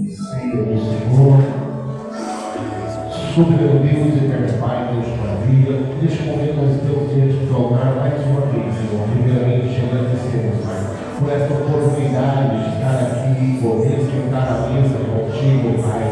ceia do Senhor. Soberano Deus, eterno Pai, Deus de maravilha, neste momento nós estamos diante do altar mais uma vez, Senhor. Primeiramente, te agradecemos, Pai, por esta oportunidade de estar aqui, poder sentar à mesa contigo, Pai.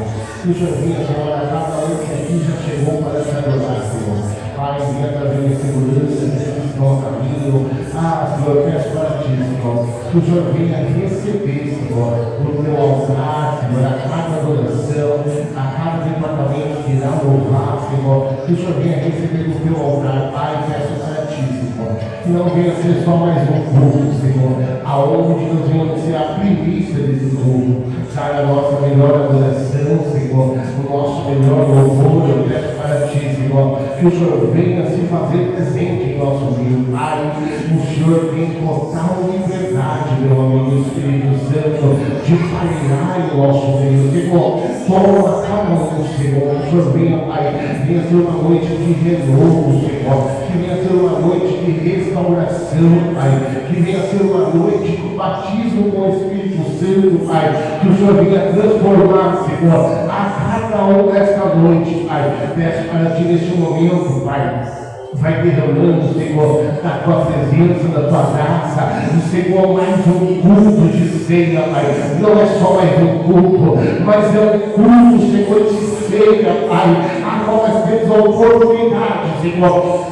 Que o Senhor venha, Senhor, a cada um que aqui já chegou para se adorar, Senhor. Pai, venha trazer segurança nesse nosso caminho. Senhor, peço para ti, Senhor, que o Senhor venha receber, Senhor, no teu altar, Senhor, a cada adoração, a cada departamento que irá louvar, Senhor, que o Senhor venha receber no teu altar, Pai, peço para ti, Senhor, que não venha ser só mais um culto, Senhor, aonde nós venhamos ser a primícia desse culto, sai a nossa melhor adoração, Senhor, o nosso melhor louvor, eu peço para ti, Senhor, que o Senhor venha se fazer presente em nosso meio, Pai, o Senhor tem total liberdade, meu amigo Espírito Santo, de pairar em nosso meio, Senhor, toma cada um, Senhor, o Senhor venha, Pai, venha ser uma noite de renovo, Senhor, que venha ser uma noite de restauração, Pai, que venha ser uma noite de batismo com o Espírito Santo, Pai, que o Senhor venha transformar, Senhor, a cada um desta noite, Pai, peço para ti neste momento, Pai, vai derramando, Senhor, da tua presença, da tua graça, e, Senhor, mais um culto de ceia, Pai, não é só mais um culto, mas é um culto, Senhor, de ceia, Pai, a qual nós temos a oportunidade, Senhor,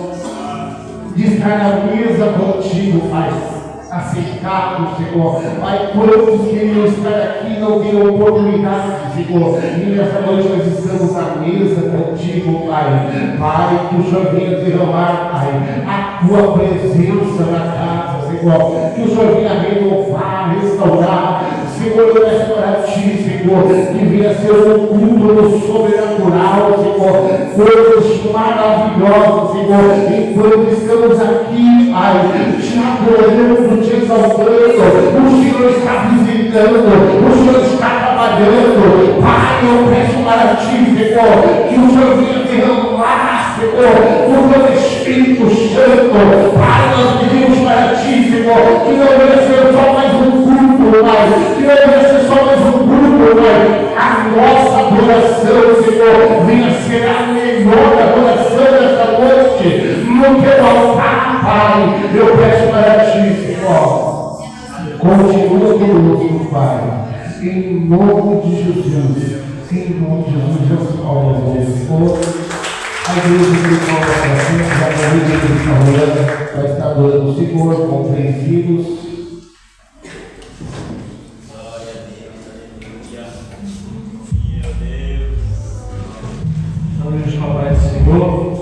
de estar na mesa contigo, Pai, aceitado, Senhor. Pai, quantos queriam estar aqui e não têm oportunidade, Senhor. E nessa noite nós estamos à mesa contigo, Pai. Pai, que o Senhor venha derramar, Pai, a tua presença na casa, Senhor. Que o Senhor venha renovar, restaurar. Senhor, eu peço para ti, Senhor, que venha ser um culto no sobrenatural, Senhor. Coisas maravilhosas, Senhor. Enquanto estamos aqui, Pai, te adorando, te exaltando, o Senhor está visitando, o Senhor está trabalhando. Pai, eu peço para ti, Senhor, que o Senhor venha derramar, Senhor, o teu Espírito Santo. Pai, nós pedimos para ti, Senhor, que não venha ser só mais um culto, Pai, que não venha ser só mais um culto, Pai. A nossa adoração, Senhor, venha ser a melhor adoração desta noite, no teu altar, Pai. Eu peço para ti, Senhor, continua conosco, Pai, em nome de Jesus, em nome de Jesus, palmas ao Senhor. A igreja que fala para frente, a família que está orando, vai estar adorando o Senhor, compreensivos. Vamos nos falar do Senhor.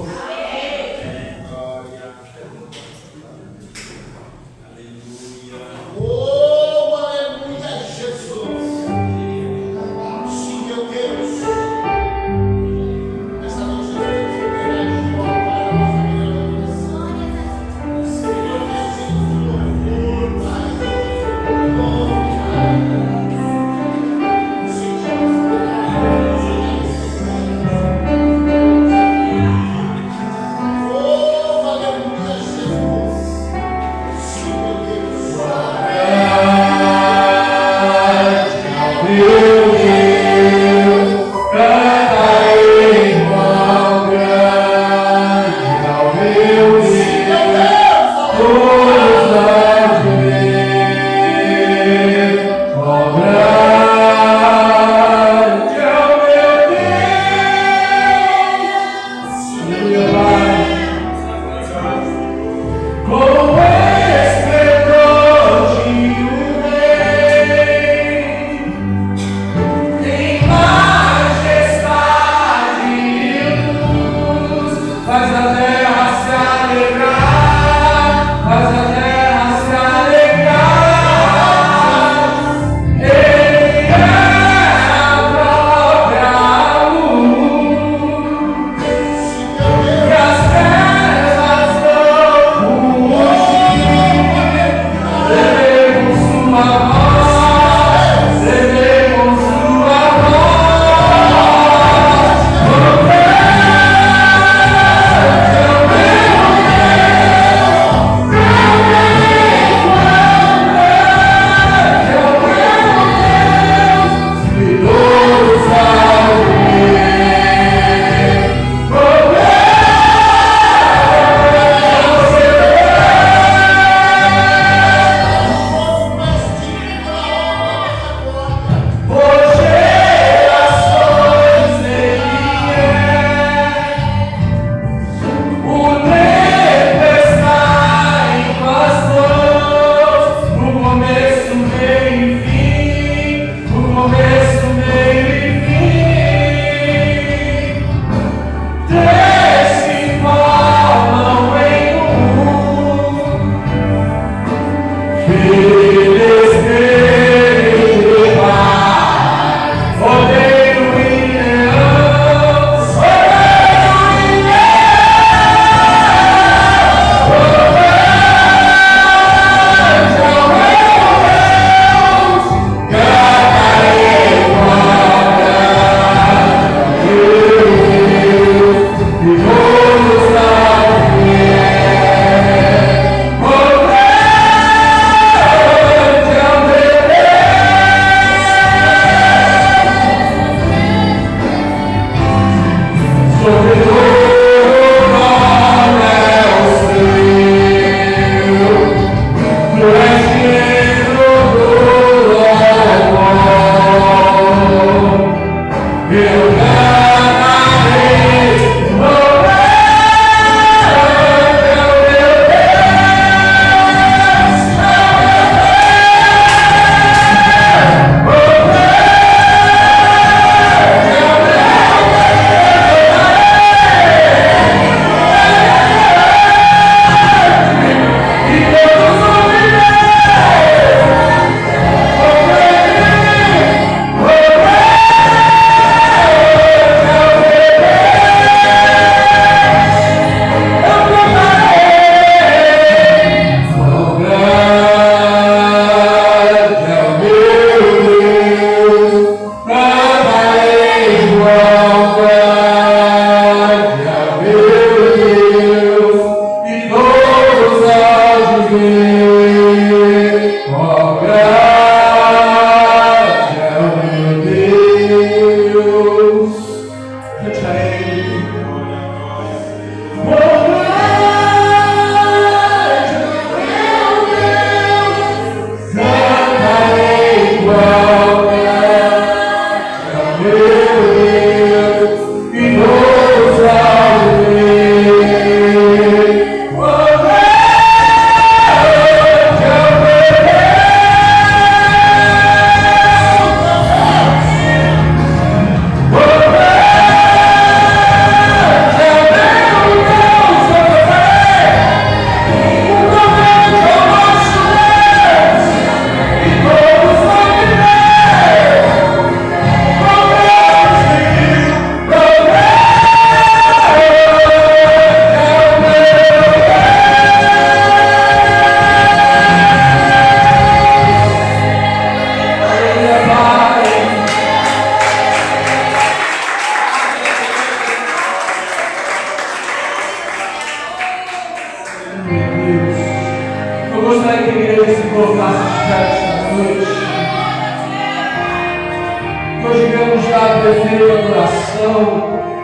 Nós devemos dar devida adoração,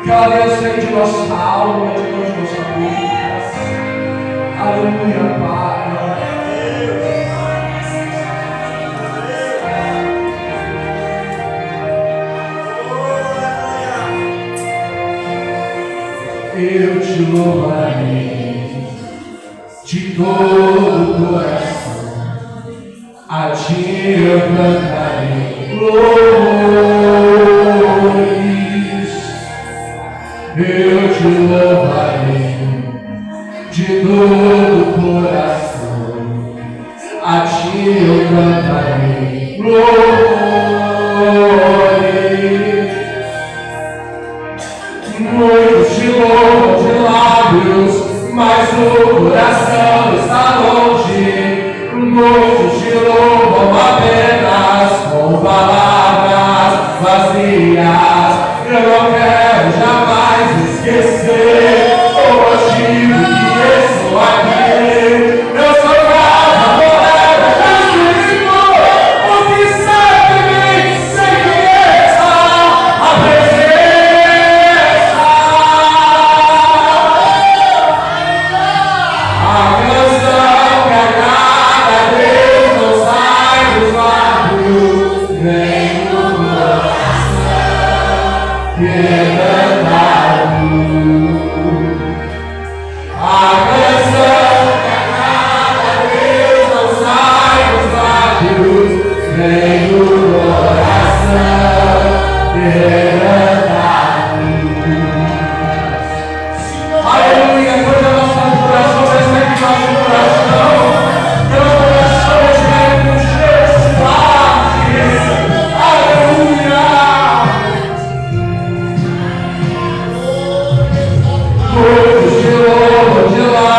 que ela venha sair de nossa alma, de nossa boca. Aleluia, Pai. Eu te louvarei de todo o coração, a ti eu cantarei louvores. Eu te louvarei de todo o coração, a ti eu cantarei louvores. Muitos te louvam de lábios, mas o coração está longe. Muitos te louvam apenas com palavras vazias. Eu não quero jamais esquecer o motivo que estou aqui. Eu sou casa, morada, Cristo, o que serve em mim sem riqueza, a presença. Muitos te louvam de lá.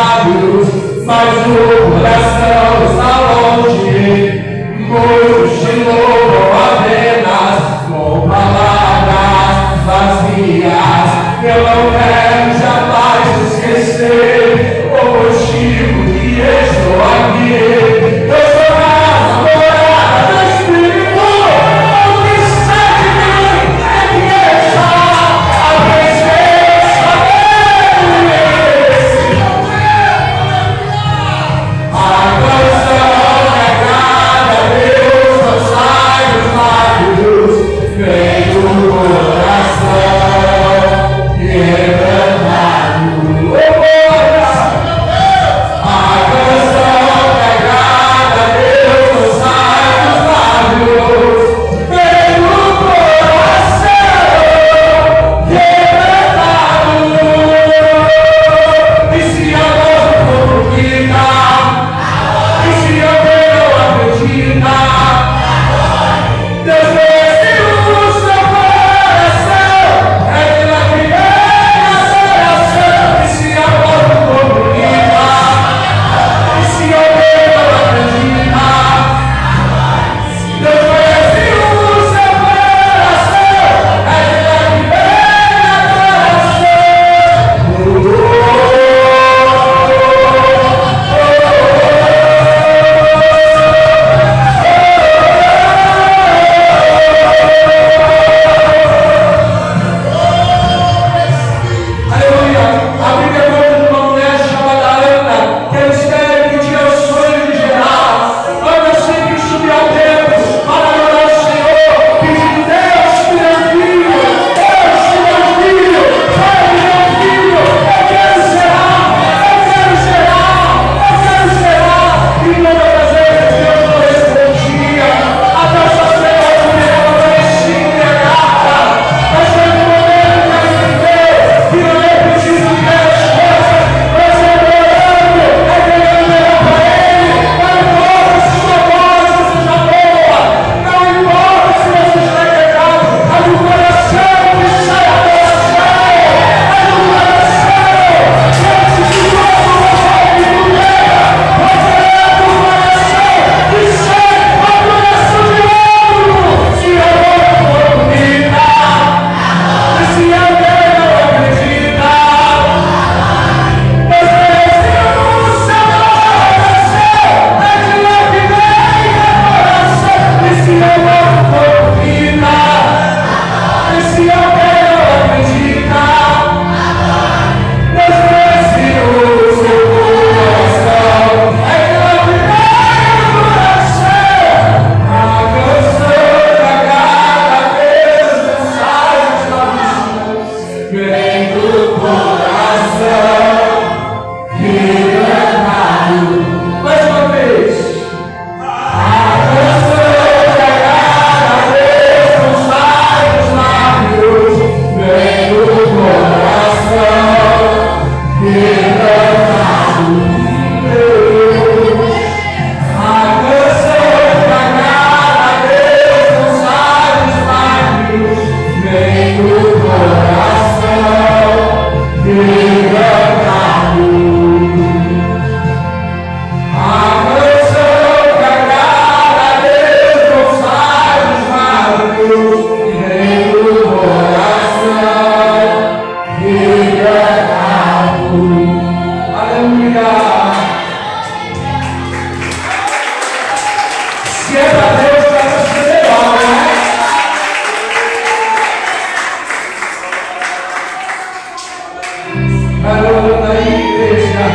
trabalhando na igreja.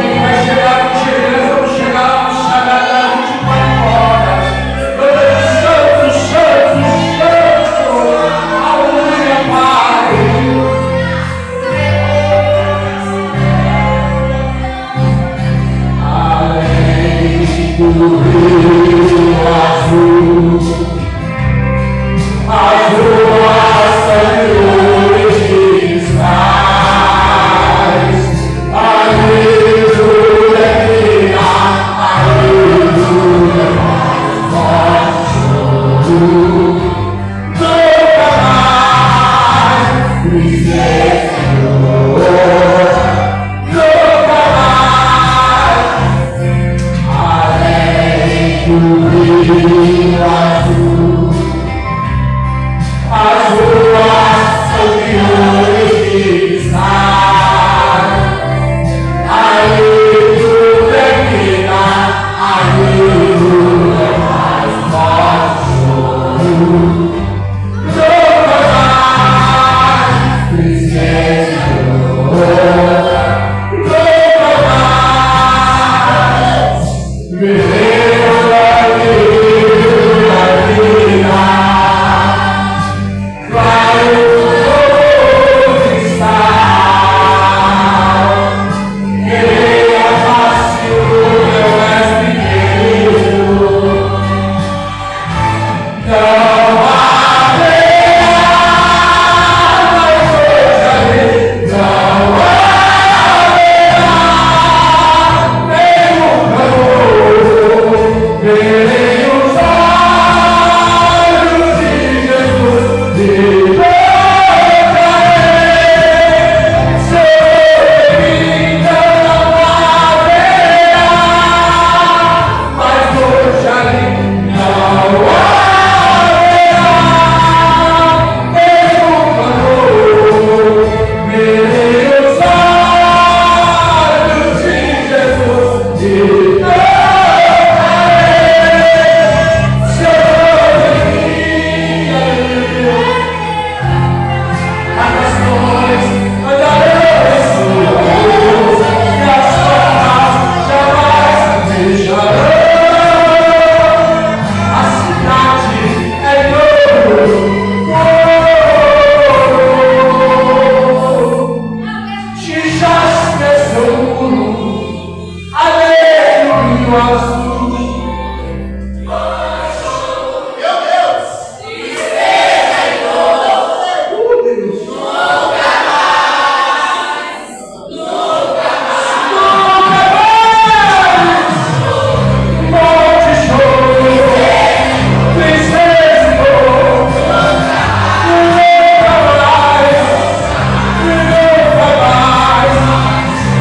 Quem vai chegar no dia que nós vamos chegar no Shagadá 24 horas. Santo, santo, santo. Aleluia, Pai. Além do rio azul, as ruas são cristais, aleluia, aleluia, nunca mais me esquecerão, nunca mais, além do rio azul. As ruas são de cristais, aleluia, aleluia, mais forte choro, nunca mais tristeza,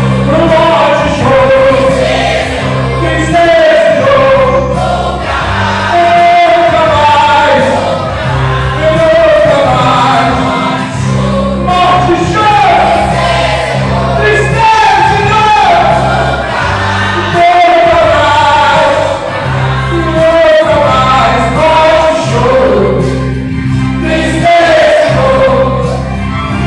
nunca mais viver a vida.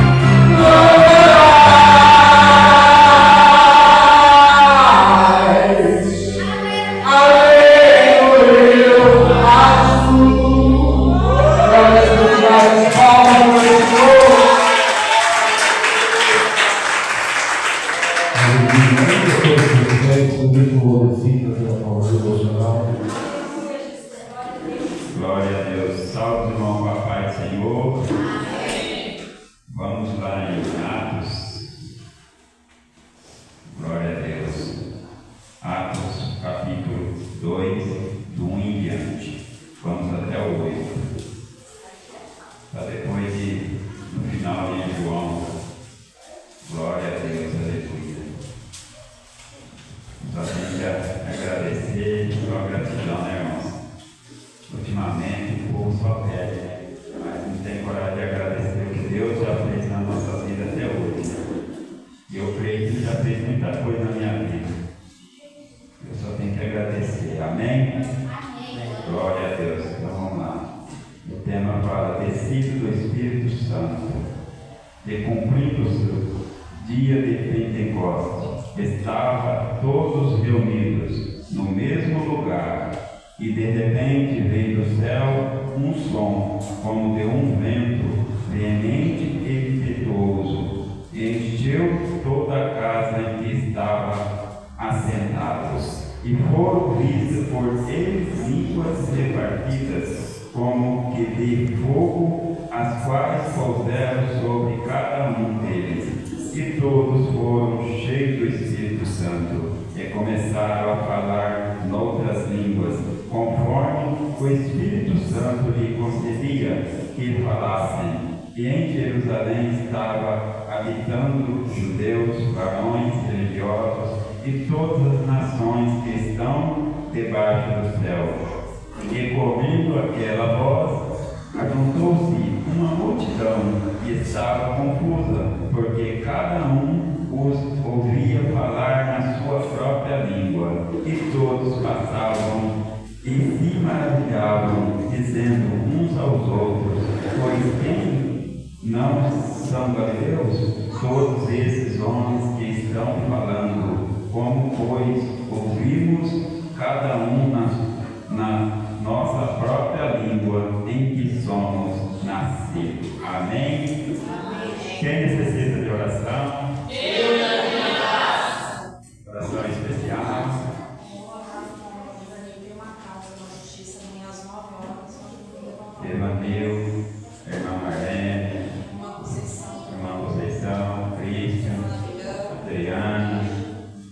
Glória a Deus. Salve, irmão, com a paz do Senhor. Amém. Vamos lá em Atos. Glória a Deus. Atos, capítulo 2, do 1 em diante. Vamos até o 8. Para depois de, no final de João. Glória a Deus, aleluia. Só tem que agradecer, só gratidão, né, irmãos? Ultimamente o povo só pede, mas não tem coragem de agradecer o que Deus já fez na nossa vida até hoje. E eu creio que Ele já fez muita coisa na minha vida. Eu só tenho que agradecer. Amém? Amém. Glória a Deus. Então vamos lá. O tema fala: descido do Espírito Santo, de cumprindo dia de Pentecostes, estavam todos reunidos no mesmo lugar, e de repente veio do céu um som, como de um vento veemente e impetuoso, e encheu toda a casa em que estavam assentados, e foram vistas por eles línguas repartidas, como que de fogo, as quais pousaram sobre cada um deles. E todos foram cheios do Espírito Santo, e começaram a falar noutras línguas, conforme o Espírito Santo lhe concedia que falassem. E em Jerusalém estava habitando judeus, varões religiosos, e todas as nações que estão debaixo do céu. E ouvindo aquela voz, ajuntou-se uma multidão e estava confusa, porque cada um os ouvia falar na sua própria língua. E todos passavam e se maravilhavam, dizendo uns aos outros: pois quem não são galileus? Todos esses homens que estão falando, como pois ouvimos cada um na nossa própria língua em que somos nascidos. Amém? Quem necessita de oração? Oração especial. Irmã Nil, irmã Marlene, irmã Conceição, Cristian, Adriana,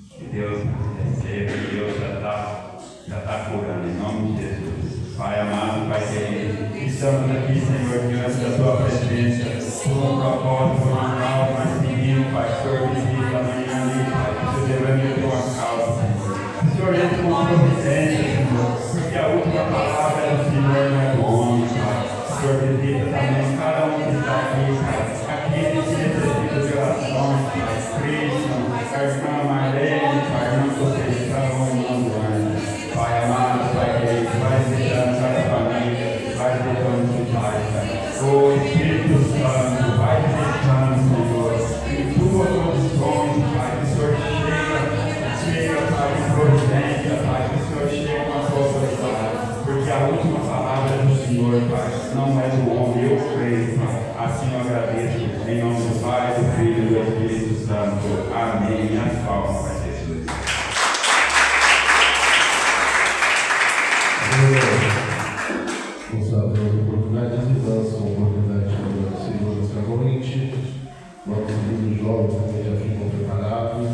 que Deus receba, que Deus já está curando, em nome de Jesus. Pai amado, Pai querido, estamos aqui, Senhor, diante da Tua presença, por um propósito, uma alma, seguindo, Pai, Senhor, visita amanhã ali, Pai, que o Senhor levante a Tua causa, Senhor. Senhor, entra com providência, Senhor, porque a última palavra é do Senhor, não é do homem, Pai. Senhor, visita também cada um que está aqui, Pai, aqueles que necessitam de orações, Pai, Cristian, a irmã Marlene, Pai, a irmã Conceição, a irmã Luana. Pai amado, Pai querido, vai visitando cada família, vai visitando os pais, Pai. O Espírito Santo, vai visitando, Senhor, em tuas condições, Pai, que o Senhor chega, Pai, em providência, Pai, que o Senhor chega com a sua autoridade, porque a última palavra é do Senhor, Pai, não é do homem, eu creio, Pai. Assim eu agradeço, em nome do Pai, do Filho e do Espírito Santo. Amém. As palmas, Pai Jesus. Vamos dar oportunidades e dançam a oportunidade de agradecer o sacramente. Nossos queridos jovens também já ficam preparados.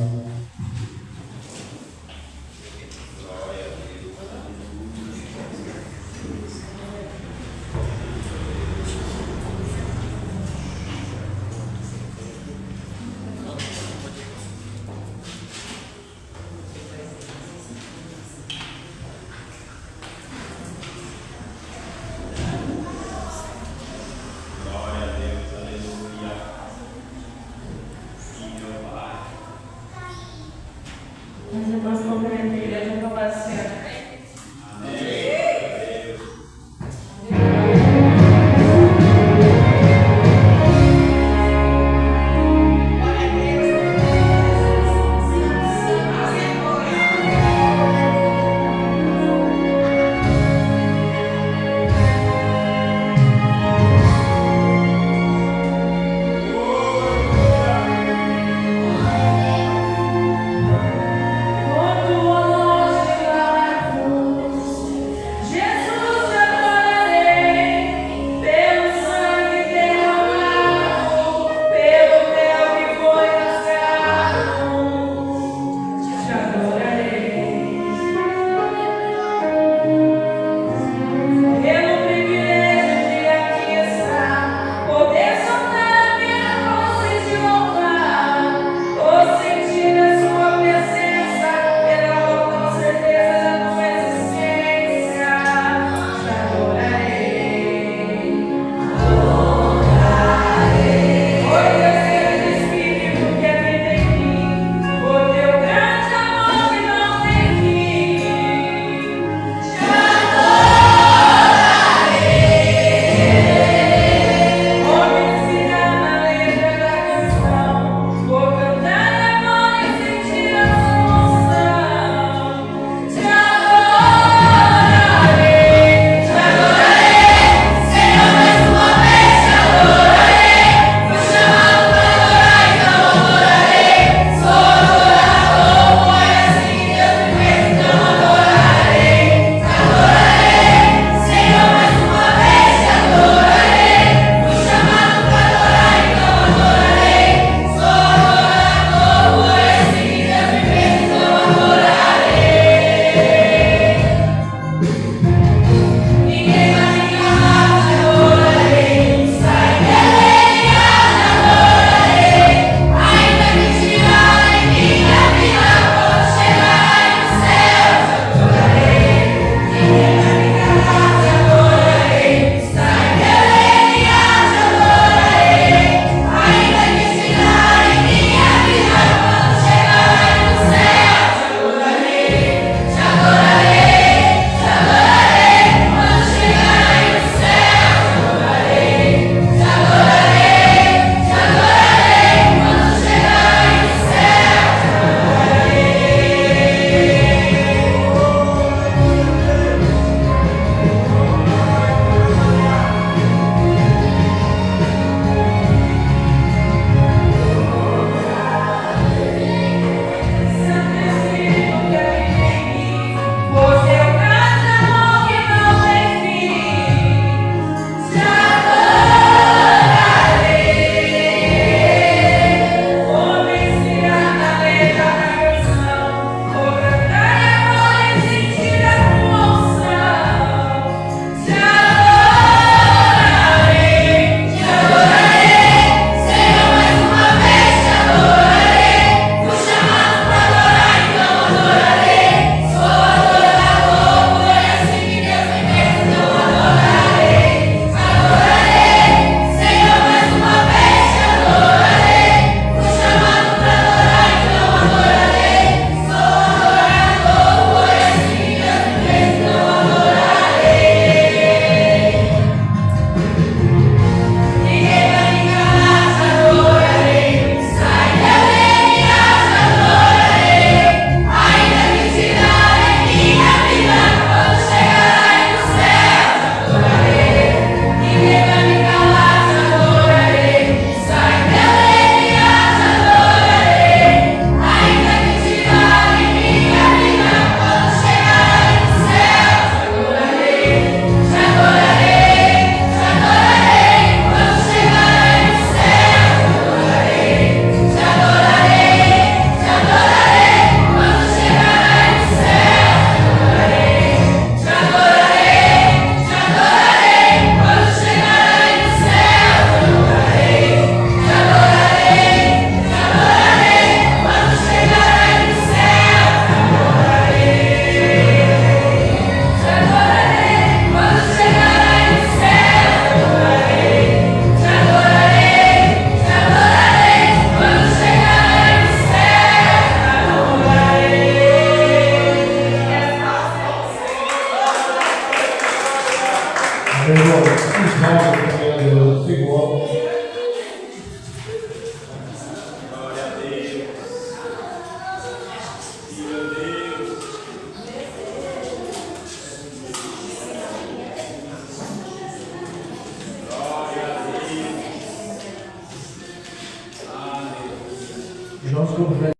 nós como velhos.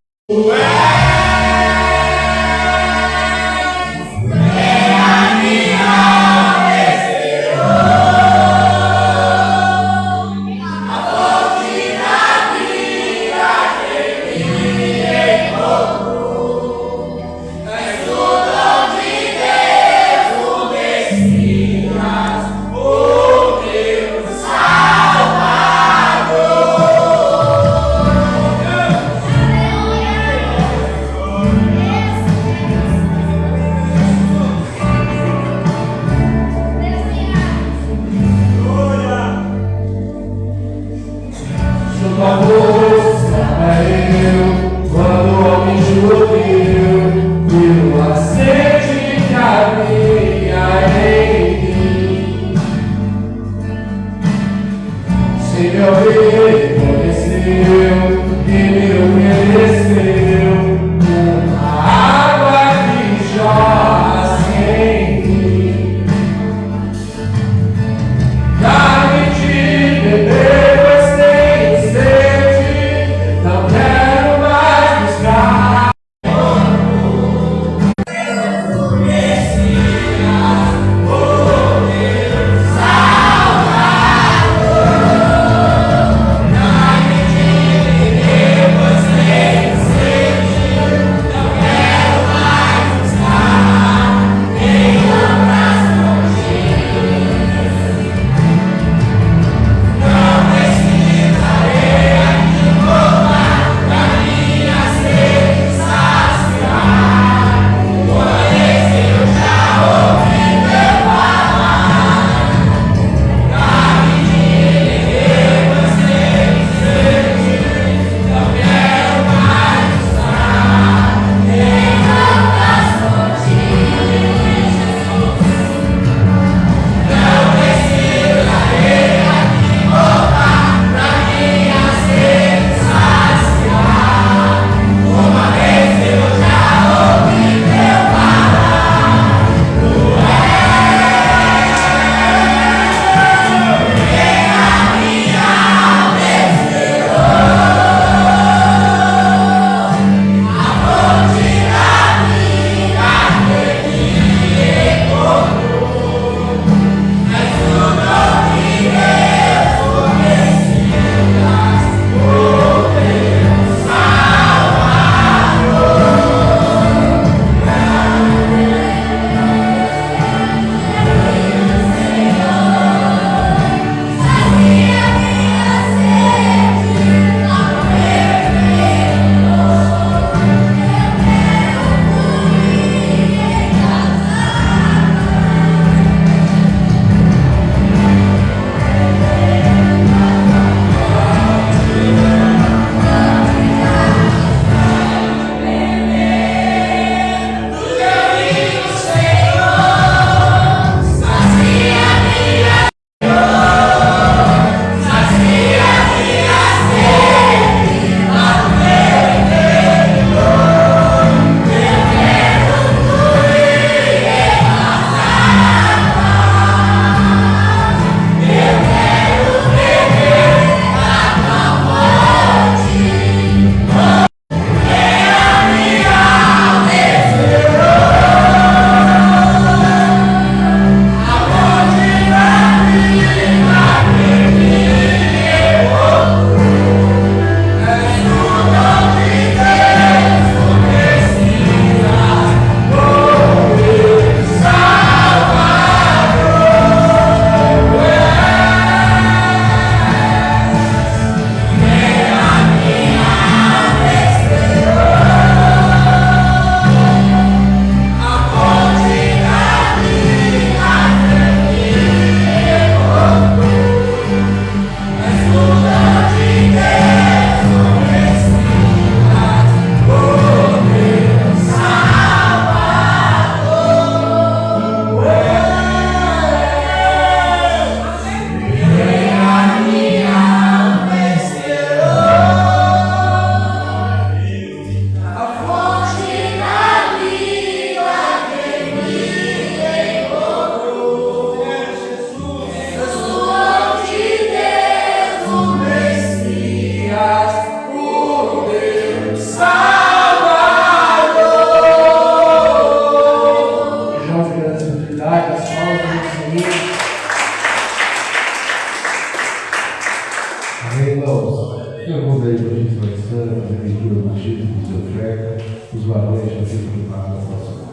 Eu vou ler as notícias santas, a leitura dos títulos da fé, os valores já se preparam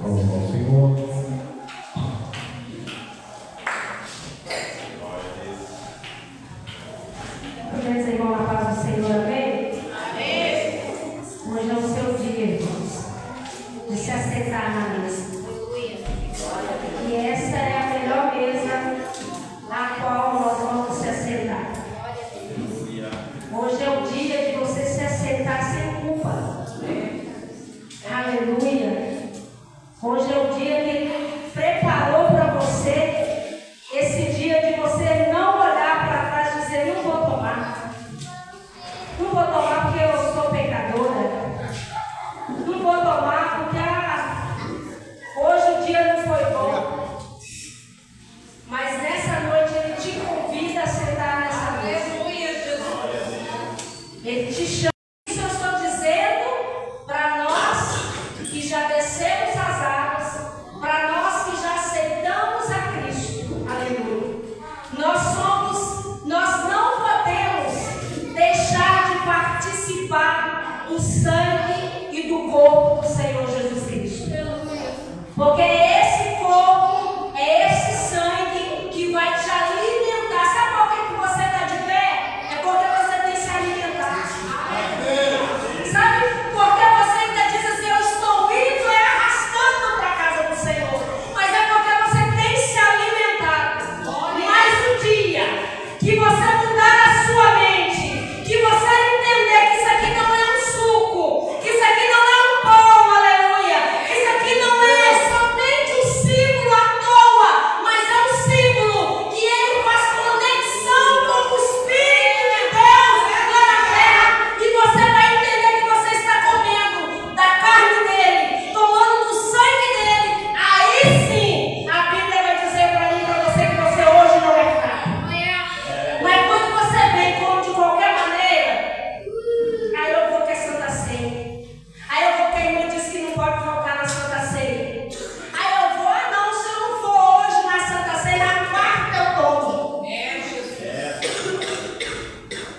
ao Senhor. Meus irmãos, na paz do Senhor, amém? Amém. Hoje é o seu dia, irmãos, de se assentar na mesa. E essa é a melhor mesa na qual nós vamos se assentar. Hoje é o dia de você se assentar sem culpa. Aleluia. Hoje é o dia que Ele preparou para você, esse dia de você não olhar para trás e dizer, não vou tomar. Não vou tomar porque eu sou pecadora. Não vou tomar porque hoje o dia não foi bom. Mas nessa noite Ele te convida a sentar nessa mesa. Ele te chama. Isso eu estou dizendo para nós que já descemos as águas, para nós que já aceitamos a Cristo. Aleluia. Nós não podemos deixar de participar do sangue e do corpo do Senhor Jesus Cristo. Porque esse corpo, é esse sangue que vai te alimentar. Sabe por que você está de pé? É porque você tem se alimentado. Sabe por que você ainda diz assim, eu estou indo arrastando para a casa do Senhor? Mas é porque você tem se alimentado. Mas o dia que você mudar a sua mente, que você entender que isso aqui não é um suco, que isso aqui não é um pão, aleluia, que isso aqui não é somente um símbolo à toa, mas é um símbolo que ele faz conexão com o Espírito de Deus lá na terra, e você vai entender que você está comendo da carne dele, tomando do sangue dele. Aí sim, a Bíblia vai dizer para mim e para você que você hoje não é fraco. Mas quando você vem como de qualquer maneira, aí eu vou que é Santa Ceia. Aí eu vou que a irmã disse que não pode faltar na Santa Ceia. Aí eu vou, não, se eu não for hoje na Santa Ceia, na quarta eu tomo.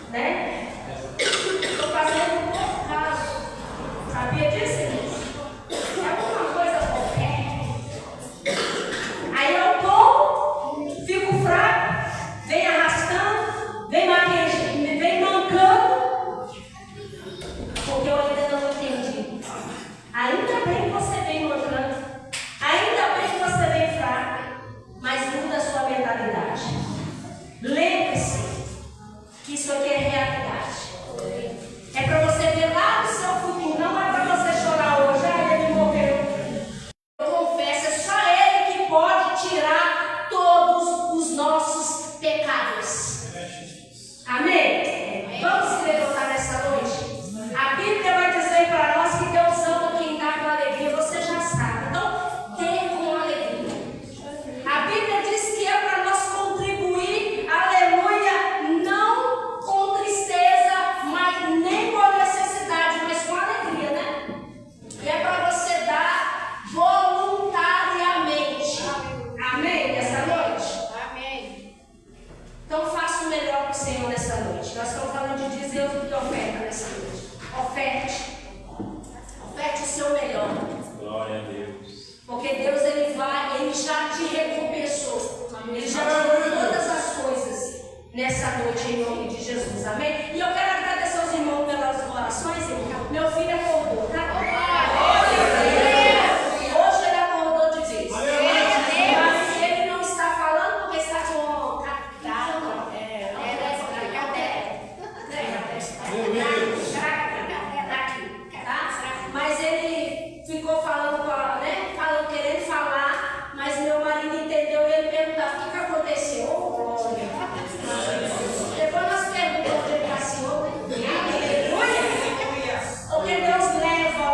Né? Estou fazendo um pouco caso. Sabia disso, irmãos? É alguma coisa qualquer. Aí eu tomo, fico fraco, vem arrastando, vem maquejando, vem mancando, porque eu ainda não entendi. Ainda bem que você vem mancando, ainda bem que você vem fraco, mas muda a sua mentalidade. Lembre-se que isso aqui é realidade. É para você ver lá no seu futuro, não é para você chorar hoje, ele morreu. Eu confesso, é só Ele que pode tirar todos os nossos pecados. Amém? Vamos se levantar nessa noite? A Bíblia vai dizer para nós que Deus ama quem dá com alegria, você já sabe. Então, dê com alegria. A Bíblia diz que é para nós contribuir, aleluia, não com tristeza, mas nem com necessidade, mas com alegria, né? E é para você dar voluntariamente. Amém? Nessa noite? Amém. Então faça o melhor para o Senhor nessa noite. Nós estamos falando de dizer o que oferta nessa noite. Oferte. Oferte o seu melhor. Glória a Deus. Porque Deus ele já te recompensou. Ele já te deu todas as coisas nessa noite em nome de Jesus. Amém? E eu quero agradecer aos irmãos pelas orações. Meu filho acordou, tá? Hoje ele acordou de vez. Mas ele não está falando porque está com mas ele ficou falando, falando, querendo falar, mas meu marido entendeu e ele perguntava o que aconteceu. Glória. Depois nós perguntamos onde ele passeou. Aleluia. Porque Deus leva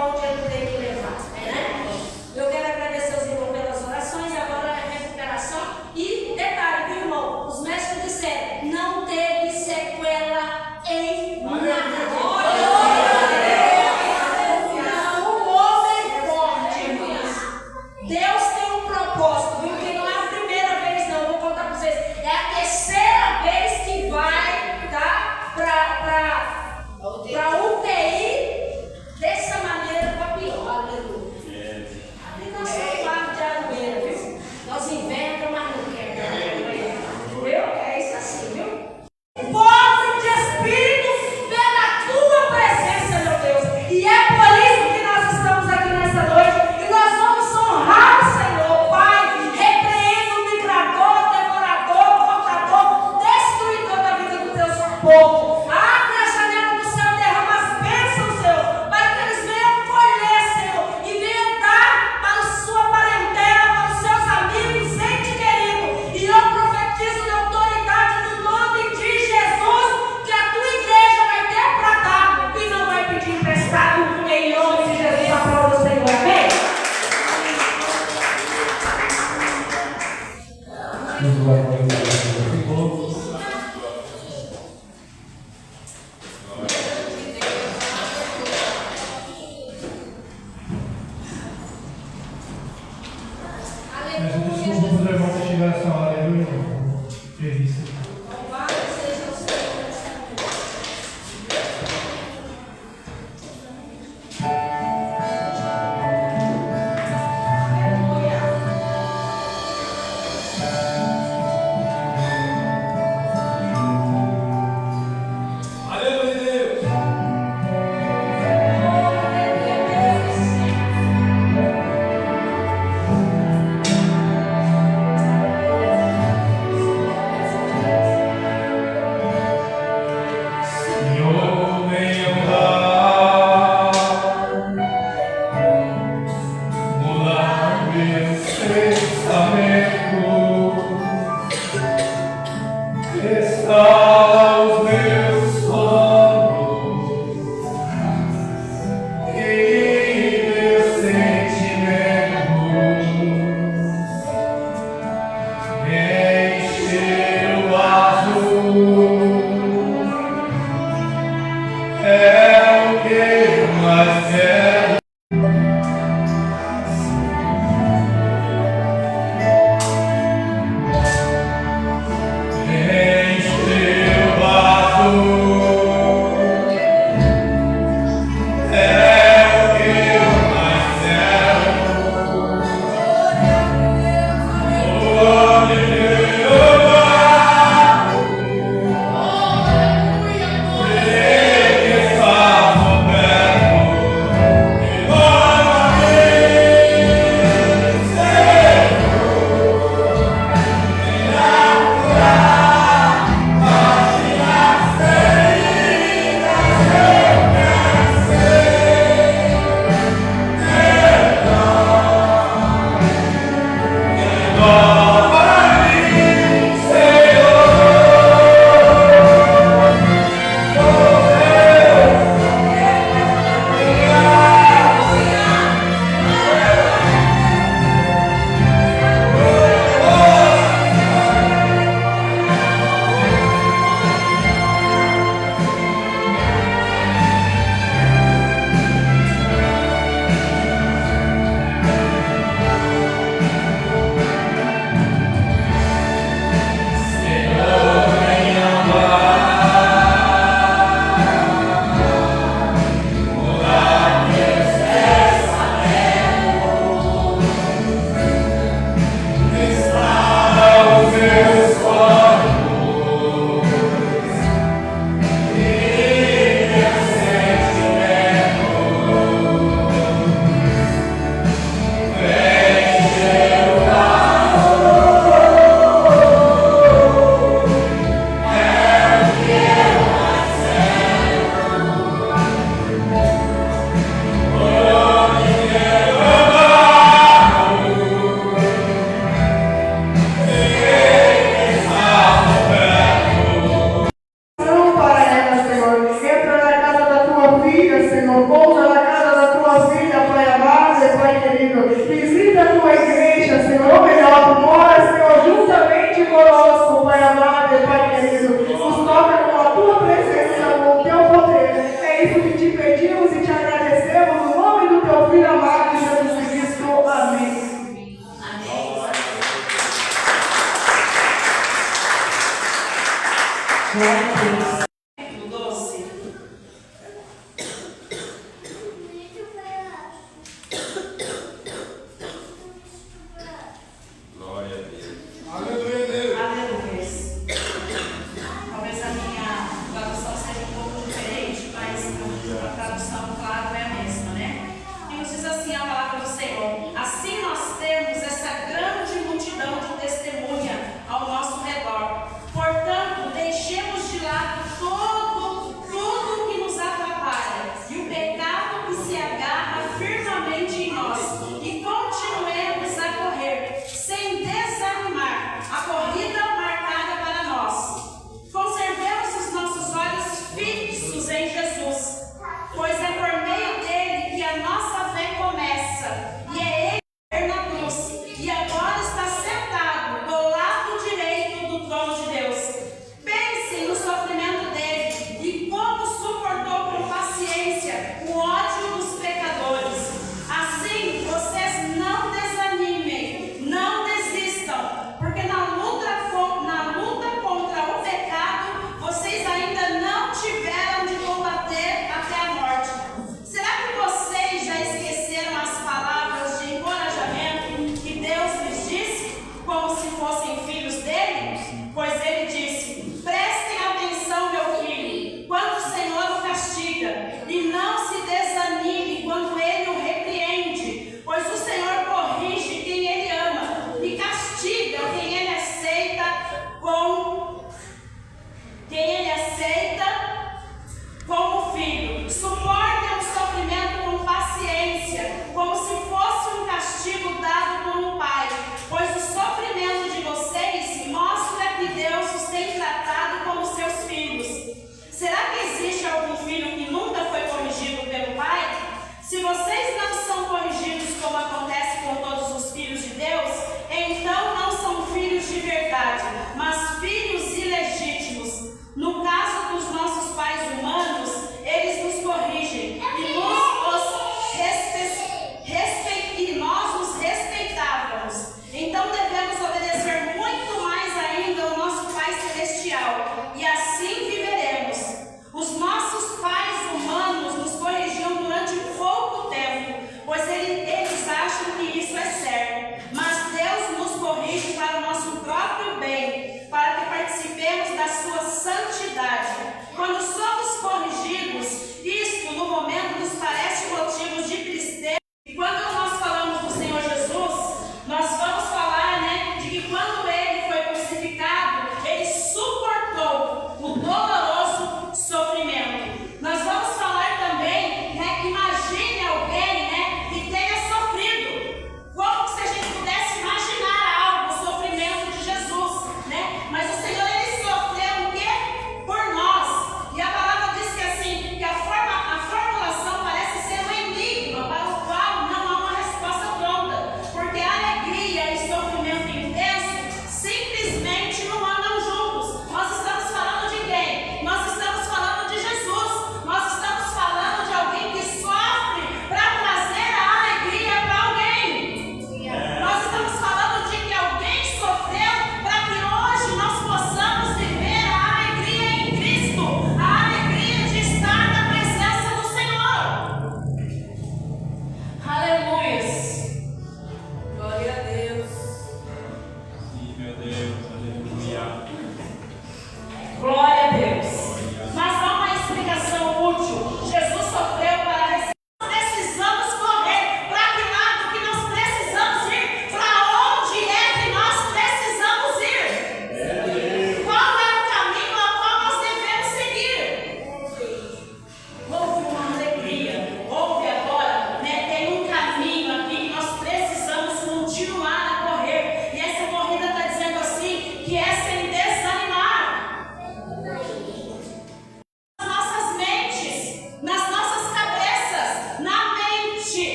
teus povo. Abre a janela do céu, derrama as bênçãos, Senhor, para que eles venham colher, Senhor, e venham dar para a sua parentela, para os seus amigos, ente querido. E eu profetizo na autoridade do nome de Jesus que a tua igreja vai ter para dar e não vai pedir emprestado, em nome de Jesus, a prova do Senhor. Amém? Vamos lá, vamos lá. Peço desculpa por levar para chegar essa hora, eu não previsto. Louvado seja o Senhor nesta noite. Aleluia. Aleluia, Deus. Senhor, venha mudar meus pensamentos, restaura os meus sonhos e meus sentimentos, enche o azul. É o que eu mais quero. Enche o azul. É o que eu mais quero. Visita a tua igreja, Senhor, ou melhor, mora, Senhor, juntamente conosco, Pai amado e Pai querido. Nos toca com a tua presença, com o teu poder. É isso que te pedimos e te agradecemos, no nome do teu Filho amado, Jesus Cristo. Amém. Glória a Deus. Doce. Glória a Deus. Aleluia, Deus. Aleluia. Talvez a minha tradução seja um pouco diferente, mas a tradução, claro, é a mesma, né? E nos diz assim a palavra do Senhor: assim nós temos essa grande multidão de testemunha ao nosso redor. Portanto, deixemos de lado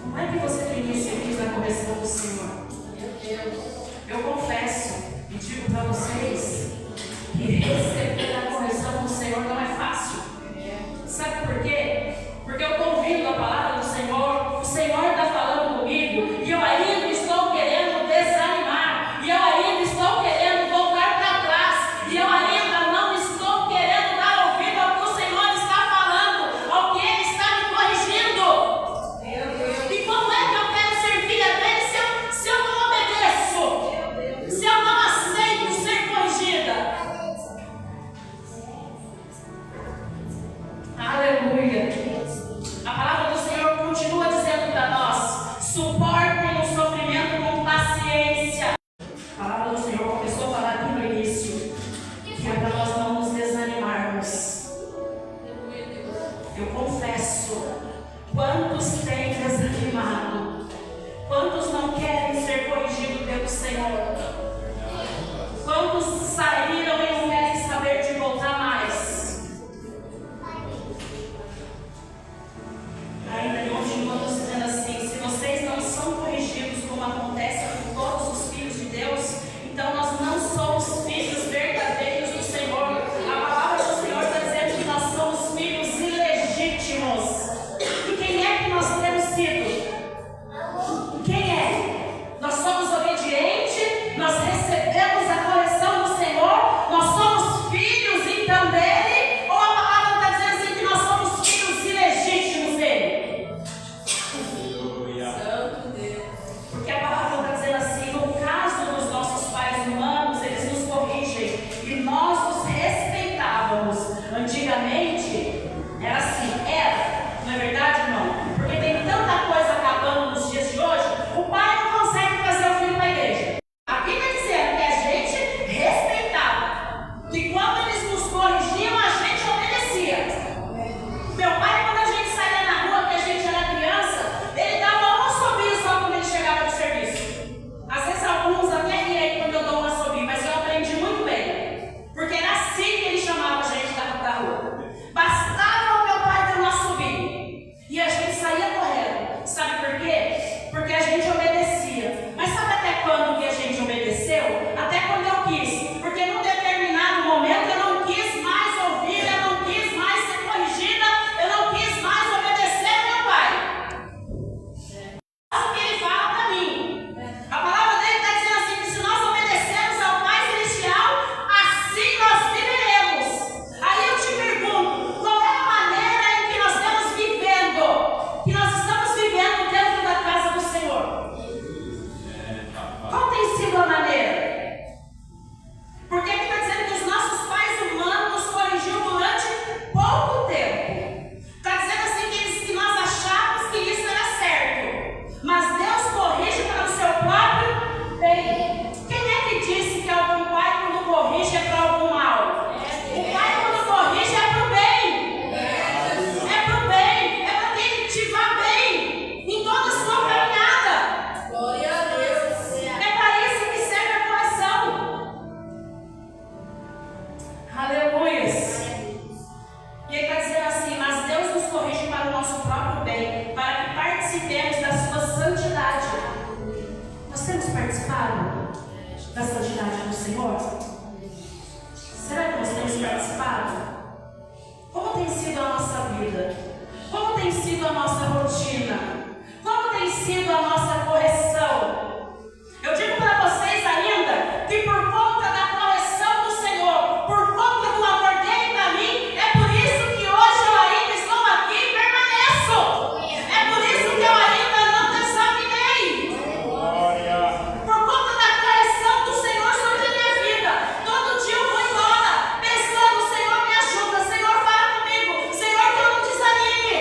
Como é que você tem recebido a correção do Senhor? Eu confesso e digo para vocês que receber a correção do Senhor não é fácil. Sabe por quê? Porque eu estou ouvindo a palavra do Senhor, o Senhor está falando comigo e eu ainda estou querendo desanimar, e eu ainda estou querendo voltar para trás, e eu ainda não estou querendo dar ouvido ao que o Senhor está falando, ao que Ele está me corrigindo. E como é que eu quero servir a Deus se eu não obedeço? Se eu não aceito ser corrigida? Aleluia! A palavra do Senhor continua dizendo para nós: suportem o sofrimento com paciência. A palavra do Senhor começou a falar aqui no início que é para nós não nos desanimarmos. Eu confesso, quantos têm desanimado? Quantos não querem ser corrigidos pelo Senhor? Quantos saíram e não querem saber de voltar mais? Ainda ele continua nos dizendo assim: se vocês não são corrigidos como acontece com todos os filhos de Deus, então nós não somos filhos verdadeiros do Senhor. A palavra do Senhor está dizendo que nós somos filhos ilegítimos. E quem é que nós temos sido? Quem é? Nós somos obedientes, nós recebemos a correção do Senhor, nós somos filhos então dele, ou a palavra está dizendo assim que nós somos filhos ilegítimos dele? Porque a palavra está dizendo assim: no caso dos nossos pais humanos, eles nos corrigem e nós os respeitávamos. Antigamente era assim, não é verdade, irmão? Porque tem tanta coisa acabando nos dias de hoje, o pai não consegue trazer o filho para a igreja. Aqui está dizendo que a gente respeitava, que quando eles nos corrigiam, a gente obedecia. Meu pai, quando a gente saía na rua, que a gente era criança, ele dava um assobio só quando ele chegava do serviço. Às vezes alguns até riam quando eu dou um assobio, mas eu aprendi muito bem. Porque era assim que ele chamava a gente da rua. Bastava o meu pai dar um assobio e a gente saía correndo. Sabe por quê? Porque a gente obedecia. Mas sabe até quando que a gente obedeceu? Até quando eu quis. Porque num determinado momento eu não quis mais ouvir, eu não quis mais ser corrigida, eu não quis mais obedecer ao meu pai. O que ele fala para mim. A palavra dele está dizendo assim: que se nós obedecermos ao Pai Celestial, assim nós viveremos. Aí eu te pergunto: qual é a maneira em que nós estamos vivendo? Que nós estamos vivendo dentro da casa do Senhor? Qual tem sido a maneira? Porque aqui está dizendo que os nossos pais humanos nos corrigiu durante pouco tempo. Está dizendo assim que nós achávamos que isso era certo. Mas Deus corrige para o seu próprio bem. Quem é que disse que algum pai, quando corrige, é para algum mal? O pai, quando corrige, é para o bem. É para o bem. É para que ele te vá bem em toda a sua caminhada. Glória a Deus. É para isso que serve a correção. Aleluias. E ele está dizendo assim: mas Deus nos corrige para o nosso próprio bem, para que participemos da sua santidade. Nós temos participado da santidade do Senhor? Será que nós temos participado? Como tem sido a nossa vida? Como tem sido a nossa rotina? Como tem sido a nossa correção? Eu digo para vocês ainda que por conta da correção do Senhor, por conta do amor dele para mim, é por isso que hoje eu ainda estou aqui e permaneço. É por isso que eu ainda não desanimei. Por conta da correção do Senhor sobre a minha vida. Todo dia eu vou embora pensando: Senhor, me ajuda, Senhor, fala comigo, Senhor, que eu não desanime.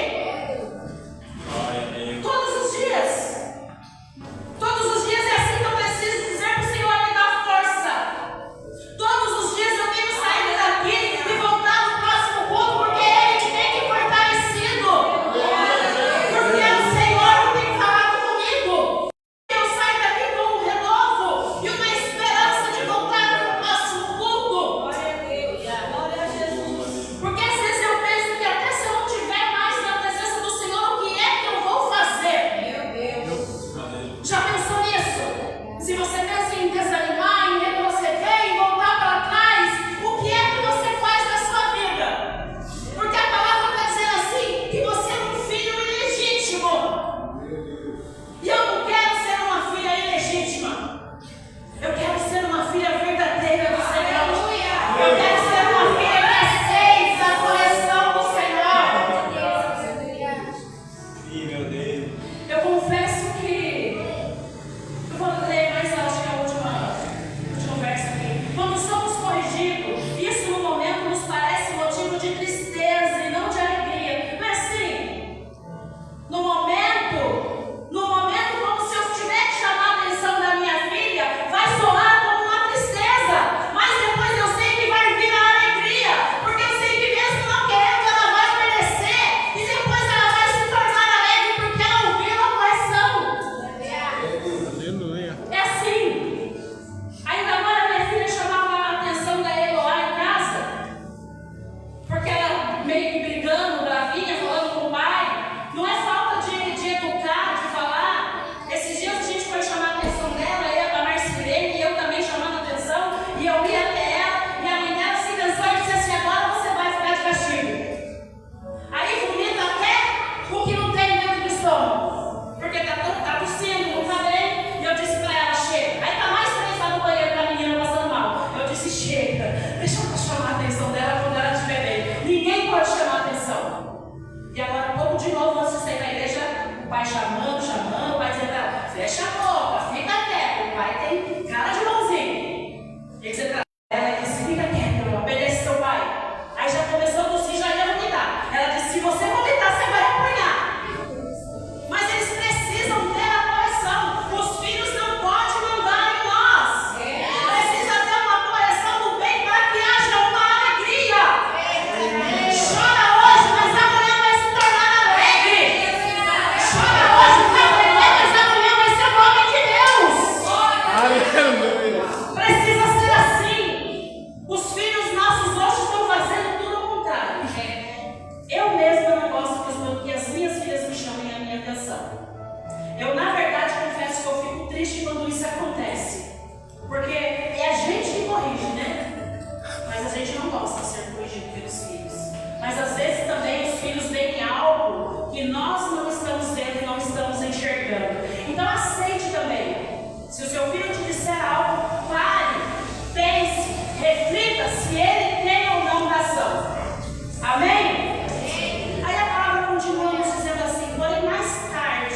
Eu, na verdade, confesso que eu fico triste quando isso acontece. Porque é a gente que corrige, né? Mas a gente não gosta de ser corrigido pelos filhos. Mas às vezes também os filhos veem algo que nós não estamos vendo e não estamos enxergando. Então aceite também. Se o seu filho te disser algo, pare, pense, reflita se ele tem ou não razão. Amém? Aí a palavra continua nos dizendo assim: porém mais tarde,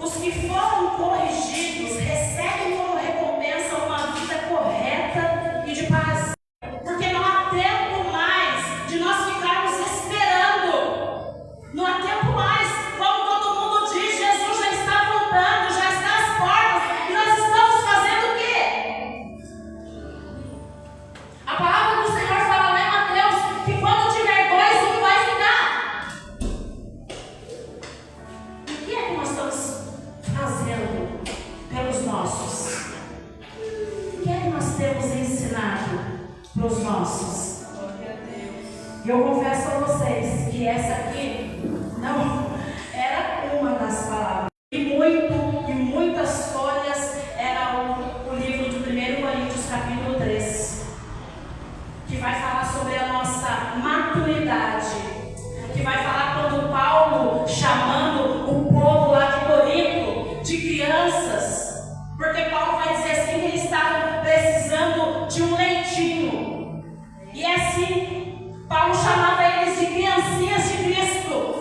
os que foram corrigidos recebem como recompensa uma vida correta e de paz. Porque não há tempo mais de nós ficarmos esperando. Não há tempo mais, como todo mundo diz, Jesus já está voltando, já está às portas, e nós estamos fazendo o quê? A palavra do Senhor fala lá em Mateus que quando tiver dois, um vai ficar. O que é que nós estamos fazendo pelos nossos? O que é que nós temos ensinado para os nossos? E eu confesso a vocês que essa aqui não era uma das palavras. E muitas folhas era o livro de 1 Coríntios capítulo 3, que vai falar sobre a nossa maturidade, que vai falar quando Paulo chamando o povo lá de Corinto de crianças, porque Paulo vai dizer assim que eles estavam precisando de um leitinho, e assim Paulo chamava eles de criancinhas de Cristo.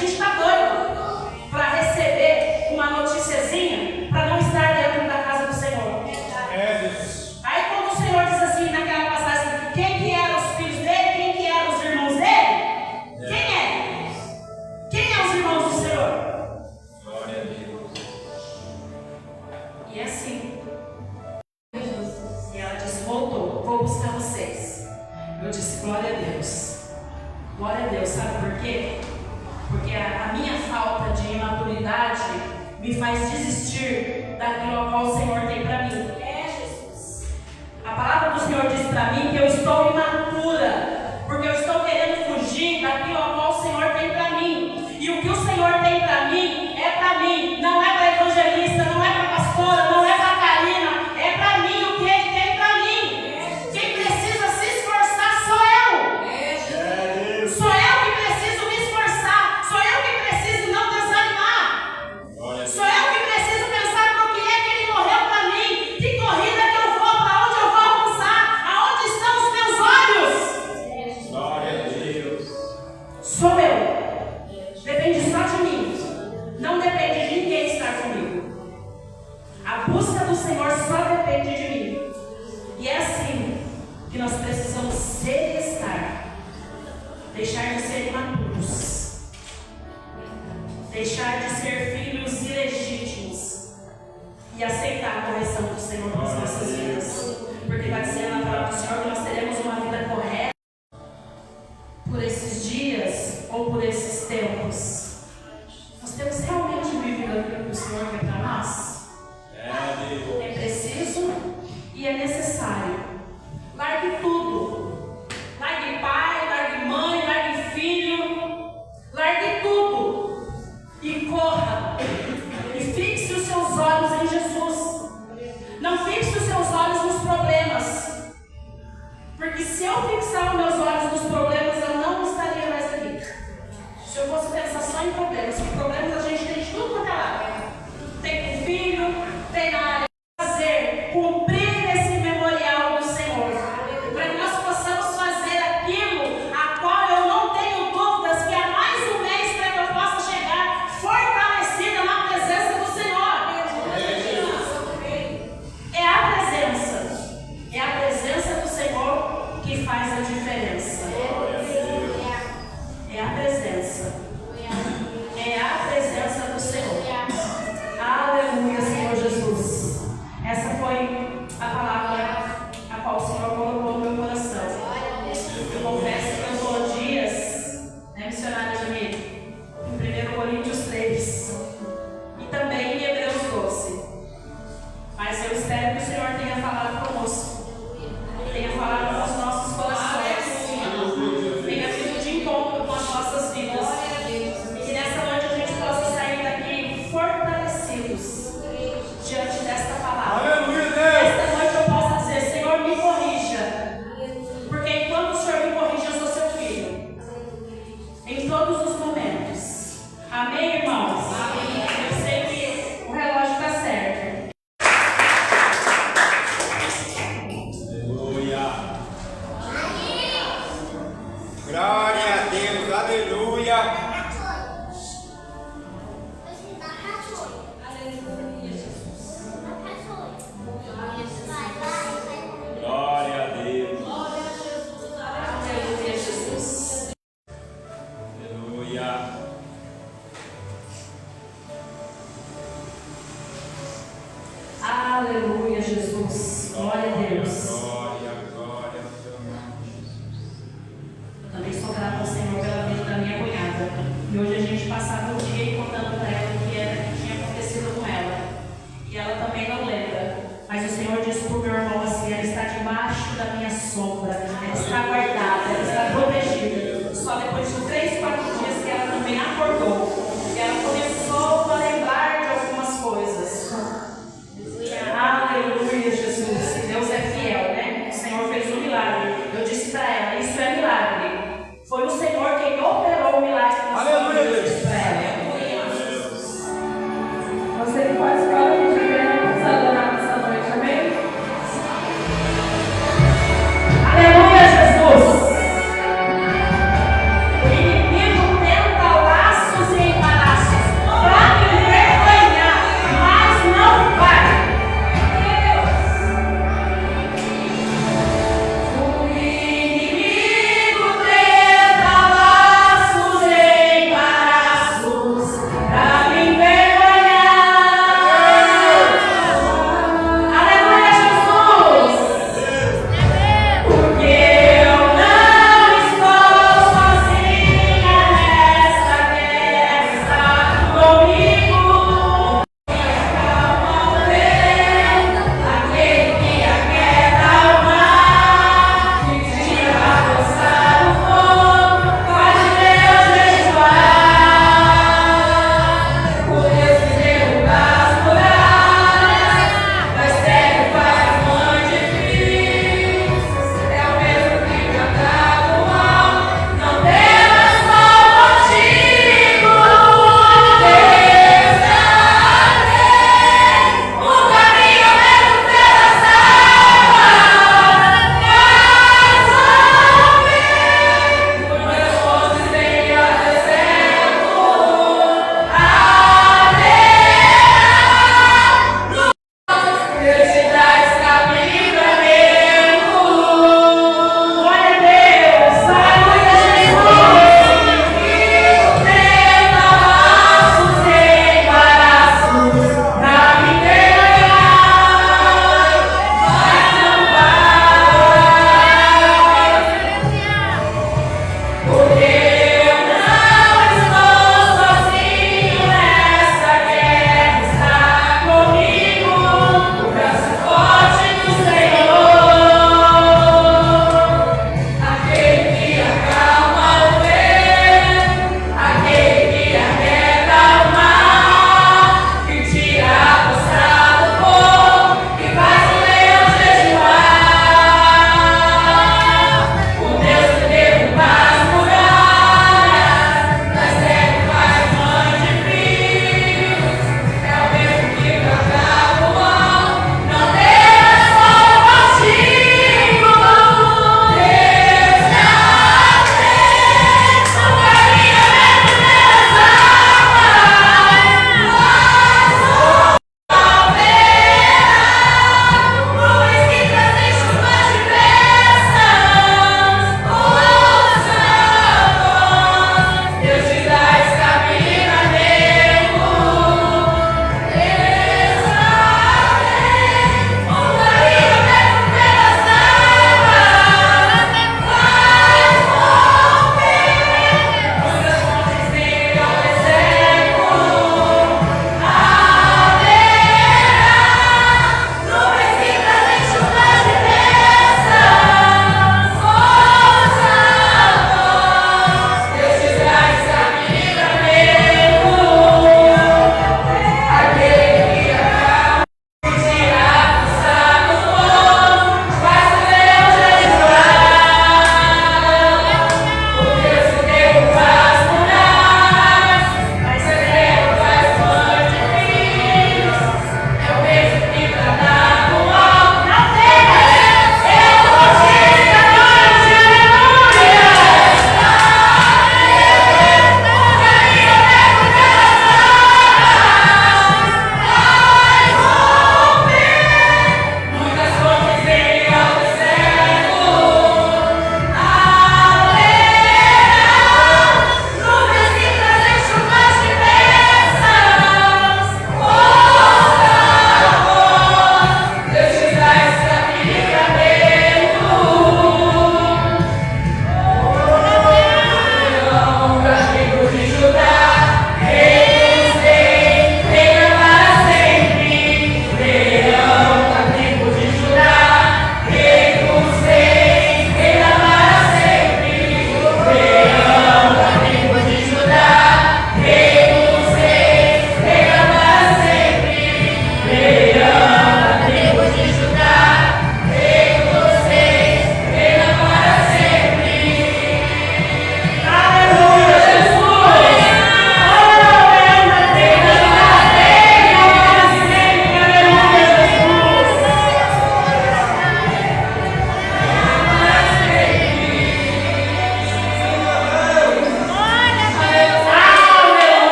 gente está doido para receber uma noticiazinha para não estar dentro da casa do Senhor. Aí quando o Senhor diz assim naquela passagem, quem que eram os filhos dele, quem que eram os irmãos dele? Quem é? Quem é os irmãos do Senhor? Glória a Deus. E assim, e ela disse, voltou, vou buscar vocês. Eu disse, glória a Deus. Glória a Deus, sabe por quê? Porque a minha falta de imaturidade me faz desistir daquilo ao qual o Senhor tem para mim. Jesus. A palavra do Senhor diz para mim que eu estou imatura, porque eu estou querendo fugir daquilo ao qual o Senhor tem para mim. E o que o Senhor tem para mim, não é para evangelista, não é para pastora, não é para Karina, é para mim o que Ele tem para mim. Quem precisa se esforçar sou eu. Sou eu que preciso me esforçar, sou eu que preciso não desanimar. Sou eu que preciso pensar no que é que Ele morreu para mim, que corrida que eu vou, para onde eu vou alcançar, aonde estão os meus olhos. Glória a Deus. Sou eu. Depende só de mim. Não depende de ninguém estar comigo. A busca do Senhor só depende de mim. E é assim que nós precisamos ser e estar. Deixar de ser imaturos. Deixar de ser filhos ilegítimos. E aceitar a correção do Senhor nas nossas vidas. Porque vai dizer na palavra do Senhor que nós teremos uma vida correta por esses dias ou por esses tempos. Nós temos realmente vivido aquilo que o Senhor quer para nós? É preciso e é necessário. Largue tudo. Largue pai, largue mãe, largue filho. Largue tudo. E corra. E fixe os seus olhos em Jesus. Não fixe os seus olhos nos problemas. Porque se eu fixar os meus olhos nos problemas, eu não estaria mais aqui. Se eu fosse pensar só em problemas, que problemas a gente tem de tudo quanto é lado. Tem com filho, tem na área de fazer, cumprir esse memorial do Senhor. Para que nós possamos fazer aquilo a qual eu não tenho dúvidas que há mais um mês para que eu possa chegar fortalecida na presença do Senhor. É a presença do Senhor que faz a diferença. É a presença. É a presença do Senhor. Aleluia, Senhor Jesus. Essa foi a palavra a qual o Senhor colocou no meu coração. Eu confesso que eu estou há dias, missionária Jamile, em 1 Coríntios 3 e também em Hebreus 12. Mas eu espero que o Senhor tenha falado conosco, tenha falado com os nossos corações, tenha vindo de encontro com as nossas vidas. E que nessa noite a gente possa sair daqui fortalecidos diante desta palavra. Nesta noite eu possa dizer, Senhor, me corrija. Porque enquanto o Senhor me corrige, eu sou seu filho. Em todos os momentos. Amém, irmãos? Amém. Eu sei que o relógio está certo. Aleluia. Glória a Deus, aleluia. Glória a Deus. Aleluia, Jesus. Aleluia. Aleluia, Jesus. Glória a Deus. Glória ao teu nome, Jesus. Eu também sou grata ao Senhor pela vida da minha cunhada. E hoje a gente passava o dia contando para ela o que tinha acontecido com ela. E ela também não lembra. Mas o Senhor disse para o meu irmão assim: ela está debaixo da minha sombra, ela está guardada, ela está protegida. Só depois de 3, 4 dias que ela também acordou. E ela começou a lembrar de algumas coisas. Aleluia, Jesus. Deus é fiel, né? O Senhor fez um milagre. Eu disse para ela: isso é milagre. Foi o Senhor quem operou o milagre. Aleluia, Deus. Para ela.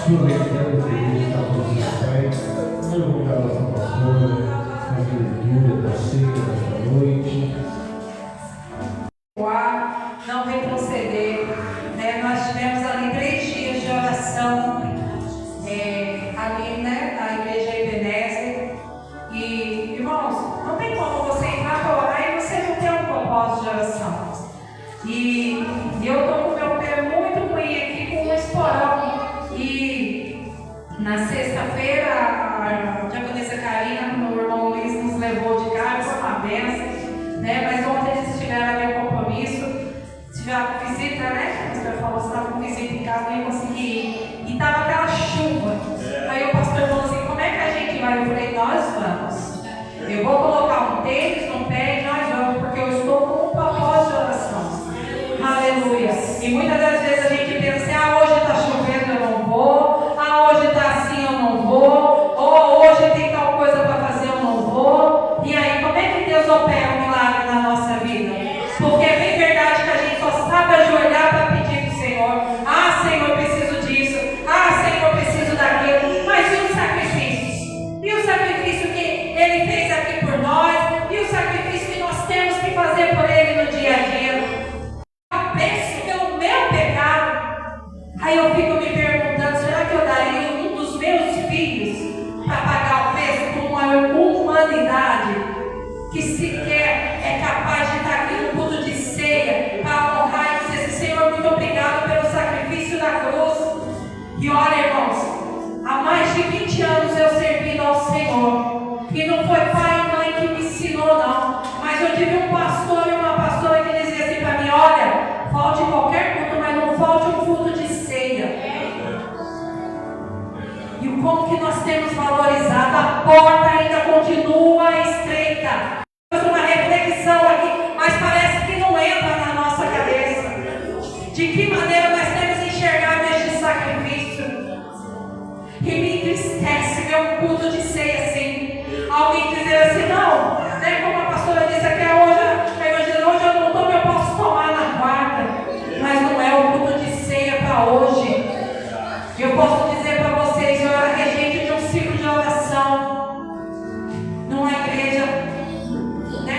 projetando que Deus está com vocês, Pai. Olha o lugar da nossa pastora, fazer leitura da ceia desta noite. Não retroceder. Nós tivemos ali 3 dias de oração ali, na igreja Ebenezer. E, irmãos, não tem como você entrar para orar e você não ter um propósito de oração. E eu estou com o meu pé muito ruim aqui com um esporão. E na sexta-feira, a diaconisa Karina, o irmão Luiz, nos levou de carro, foi uma benção. Mas ontem eles tiveram ali um compromisso, tiveram visita, né? O pastor falou que estava com visita em casa, não ia conseguir ir. E estava aquela chuva. Aí o pastor falou assim: como é que a gente vai? Eu falei: nós vamos. Eu vou colocar um tênis no pé e nós vamos, porque eu estou com um propósito de oração. Aleluia. E muitas das vezes a gente pensa assim: hoje está chovendo, eu não vou. Hoje está assim, eu não vou. Ou hoje tem tal coisa para fazer, eu não vou. E aí, como é que Deus opera um milagre na nossa vida? Porque é bem verdade que a gente só sabe ajoelhar para pedir para o Senhor: Senhor, eu preciso disso. Senhor, eu preciso daquilo. Mas e o sacrifício? E o sacrifício que Ele fez aqui por nós? E o sacrifício que nós temos que fazer por Ele no dia a dia? Eu penso pelo meu pecado. Aí eu fico me perguntando: será que eu daria um dos meus filhos para pagar o preço por uma humanidade que sequer é capaz de estar aqui no culto de ceia para honrar e dizer assim: Senhor, muito obrigado pelo sacrifício da cruz? E olha, irmãos, há mais de 20 anos eu servindo ao Senhor, e não foi pai e mãe que me ensinou, não, mas eu tive um pastor e uma pastora que dizia assim para mim: olha, falte qualquer culto, mas não falte um culto de ceia. E como que nós temos valorizado? A porta ainda continua estreita. Uma reflexão aqui, mas parece que não entra na nossa cabeça. De que maneira nós temos enxergado este sacrifício? E me entristece ver um culto de ceia assim. Alguém dizer assim: não, como a pastora disse aqui hoje eu não tomo, eu posso tomar na quarta. Mas não é o culto de ceia para hoje. Eu posso dizer para vocês: eu era regente de um ciclo de oração numa igreja,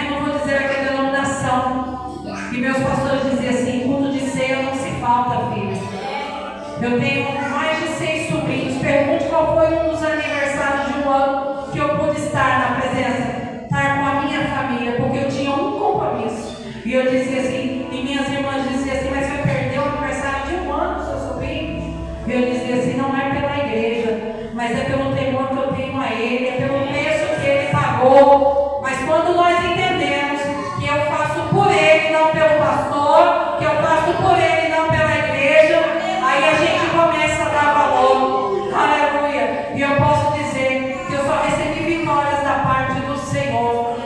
não vou dizer aqui a denominação. E meus pastores diziam assim: culto de ceia não se falta, filho. Eu tenho mais de 6 sobrinhos. Pergunte qual foi um dos aniversários de um ano que eu pude estar na presença, estar com a minha família, porque eu tinha um compromisso. E eu dizia assim, e minhas irmãs diziam assim: mas você perdeu o aniversário de um ano do seu sobrinho? E eu dizia assim: não é pela igreja, mas é pelo temor que eu tenho a Ele, é pelo preço que Ele pagou. Mas quando nós entendemos que eu faço por Ele, não pelo pastor, que eu faço por Ele, não pela igreja, aí a gente começa a dar valor. Aleluia. E eu posso dizer que eu só recebi vitórias da parte do Senhor.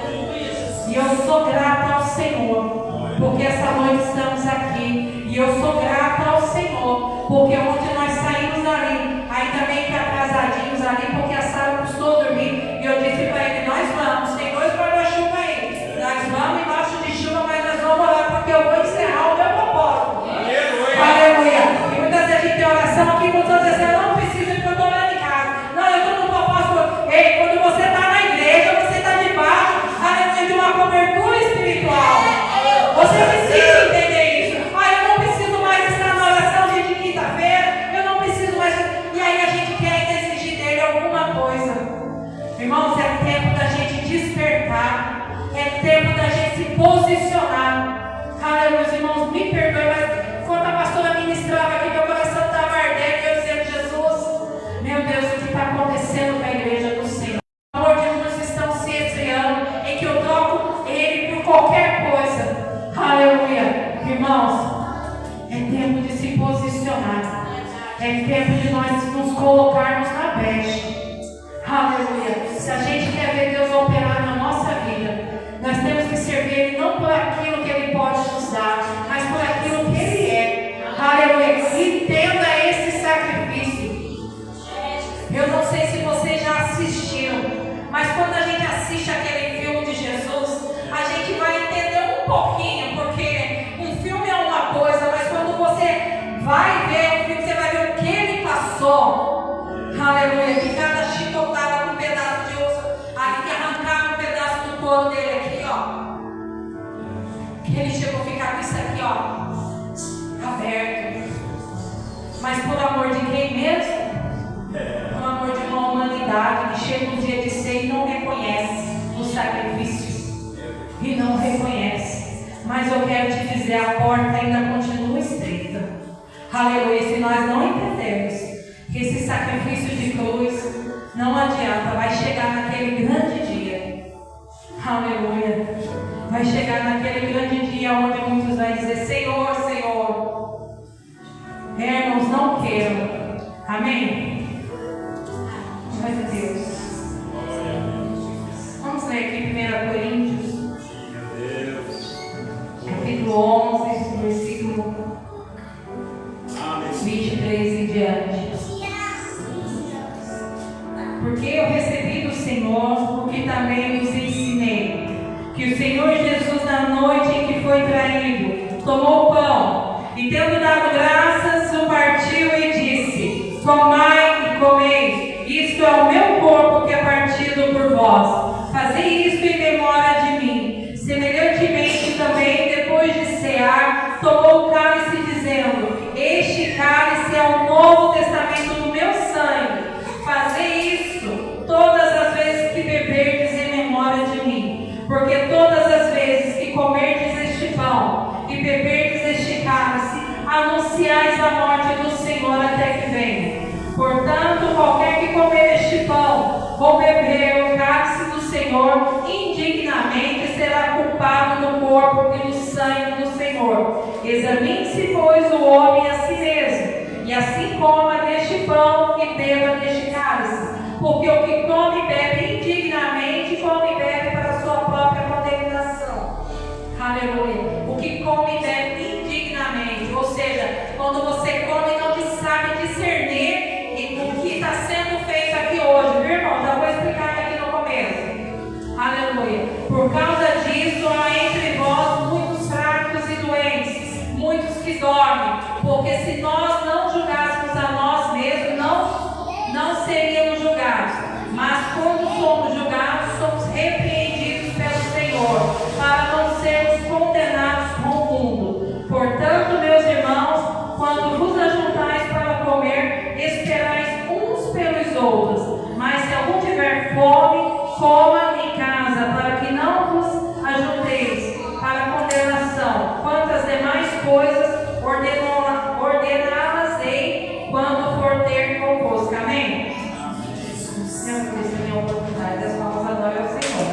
E eu sou grata ao Senhor, porque essa noite estamos aqui. E eu sou grata ao Senhor, porque onde nós saímos dali, ainda bem que atrasadinhos ali, porque a Sara custou dormir. E eu disse para ele: nós vamos, tem 2 guarda-chuva aí. Nós vamos embaixo de chuva, mas nós vamos orar, porque eu vou encerrar o meu propósito. Aleluia. E muitas vezes a gente tem oração aqui, muitas vezes eu não preciso, porque eu estou lá em casa. Não, eu estou no propósito. Ei, quando você está na igreja, você está debaixo, aleluia, de uma cobertura espiritual. Você precisa entender isso. Eu não preciso mais estar na oração de quinta-feira, eu não preciso mais. E aí a gente quer exigir dele alguma coisa. Irmãos, é tempo da gente despertar, é tempo da gente se posicionar. Aleluia, irmãos, me perdoe, mas quando a pastora ministrava aqui, meu coração estava ardendo, e eu dizendo: Jesus, meu Deus, o que está acontecendo com a igreja do Senhor? O amor de Deus estão se esfriando, em que eu troco Ele por qualquer coisa. Aleluia, irmãos, é tempo de se posicionar, é tempo de nós nos colocarmos na brecha. Aleluia. Se a gente quer ver Deus operar na nossa vida, nós temos que servir Ele não por aquilo que Ele pode nos dar, mas por aquilo que Ele é. Aleluia. Entenda esse sacrifício. Eu não sei se vocês já assistiram, mas quando a gente assiste aquele filme de Jesus, a gente vai entender um pouquinho, porque um filme é uma coisa, mas quando você vai ver o filme, você vai ver o que Ele passou. Aleluia. Que cada chicotada com um pedaço de osso, ali que arrancava um pedaço do couro dele aqui, ó. Que ele chegou a ficar com isso aqui, ó, aberto. Mas por amor de quem mesmo? Por amor de uma humanidade que chega um dia de ser e não reconhece o sacrifício. E não reconhece. Mas eu quero te dizer, a porta ainda continua estreita. Aleluia. Se nós não entendermos que esse sacrifício de cruz não adianta, vai chegar naquele grande dia. Aleluia. Vai chegar naquele grande dia onde muitos vão dizer: Senhor, Senhor. Irmãos, não queiram. Amém? Glória a Deus. Vamos ler aqui 1 Coríntios, capítulo 11, versículo 23 em diante. Porque eu recebi do Senhor o que também vos ensinei, que o Senhor Jesus, na noite em que foi traído, tomou o pão e, tendo dado graças, o partiu e disse: Tomai e comei, isto é o meu corpo que é partido por vós. Fazei isto em memória de mim. Semelhantemente também, depois de cear, tomou o cálice, dizendo: Este cálice é o novo testamento do meu sangue. Fazei isto todas as vezes que beberdes em memória de mim. Porque todas as vezes que comerdes este pão e beberdes este cálice, anunciais a morte do Senhor até que venha. Portanto, qualquer que comer este pão ou beber o cálice do Senhor indignamente será culpado do corpo e do sangue do Senhor. Examine-se, pois, o homem a si mesmo, e assim coma deste pão e beba deste cálice. Porque o que come e bebe indignamente, come e bebe para a sua própria condenação. Aleluia. O que come e bebe indignamente, ou seja, quando você come e não sabe discernir o que está sendo feito aqui hoje, viu, irmão? Já vou explicar aqui no começo. Aleluia. Por causa disso, há entre vós muitos fracos e doentes, muitos que dormem, porque se nós não julgássemos a nós mesmos, não seríamos julgados. Mas quando somos julgados, somos repreendidos pelo Senhor, para não sermos condenados com o mundo. Portanto, meus irmãos, quando vos ajuntais para comer, esperais uns pelos outros. Mas se algum tiver fome, coma em casa, para que não vos ajunteis para condenação. Quantas demais coisas ordená-las-ei quando for ter convosco. Amém? Senhor, por isso minha oportunidade, as palmas adoram ao Senhor.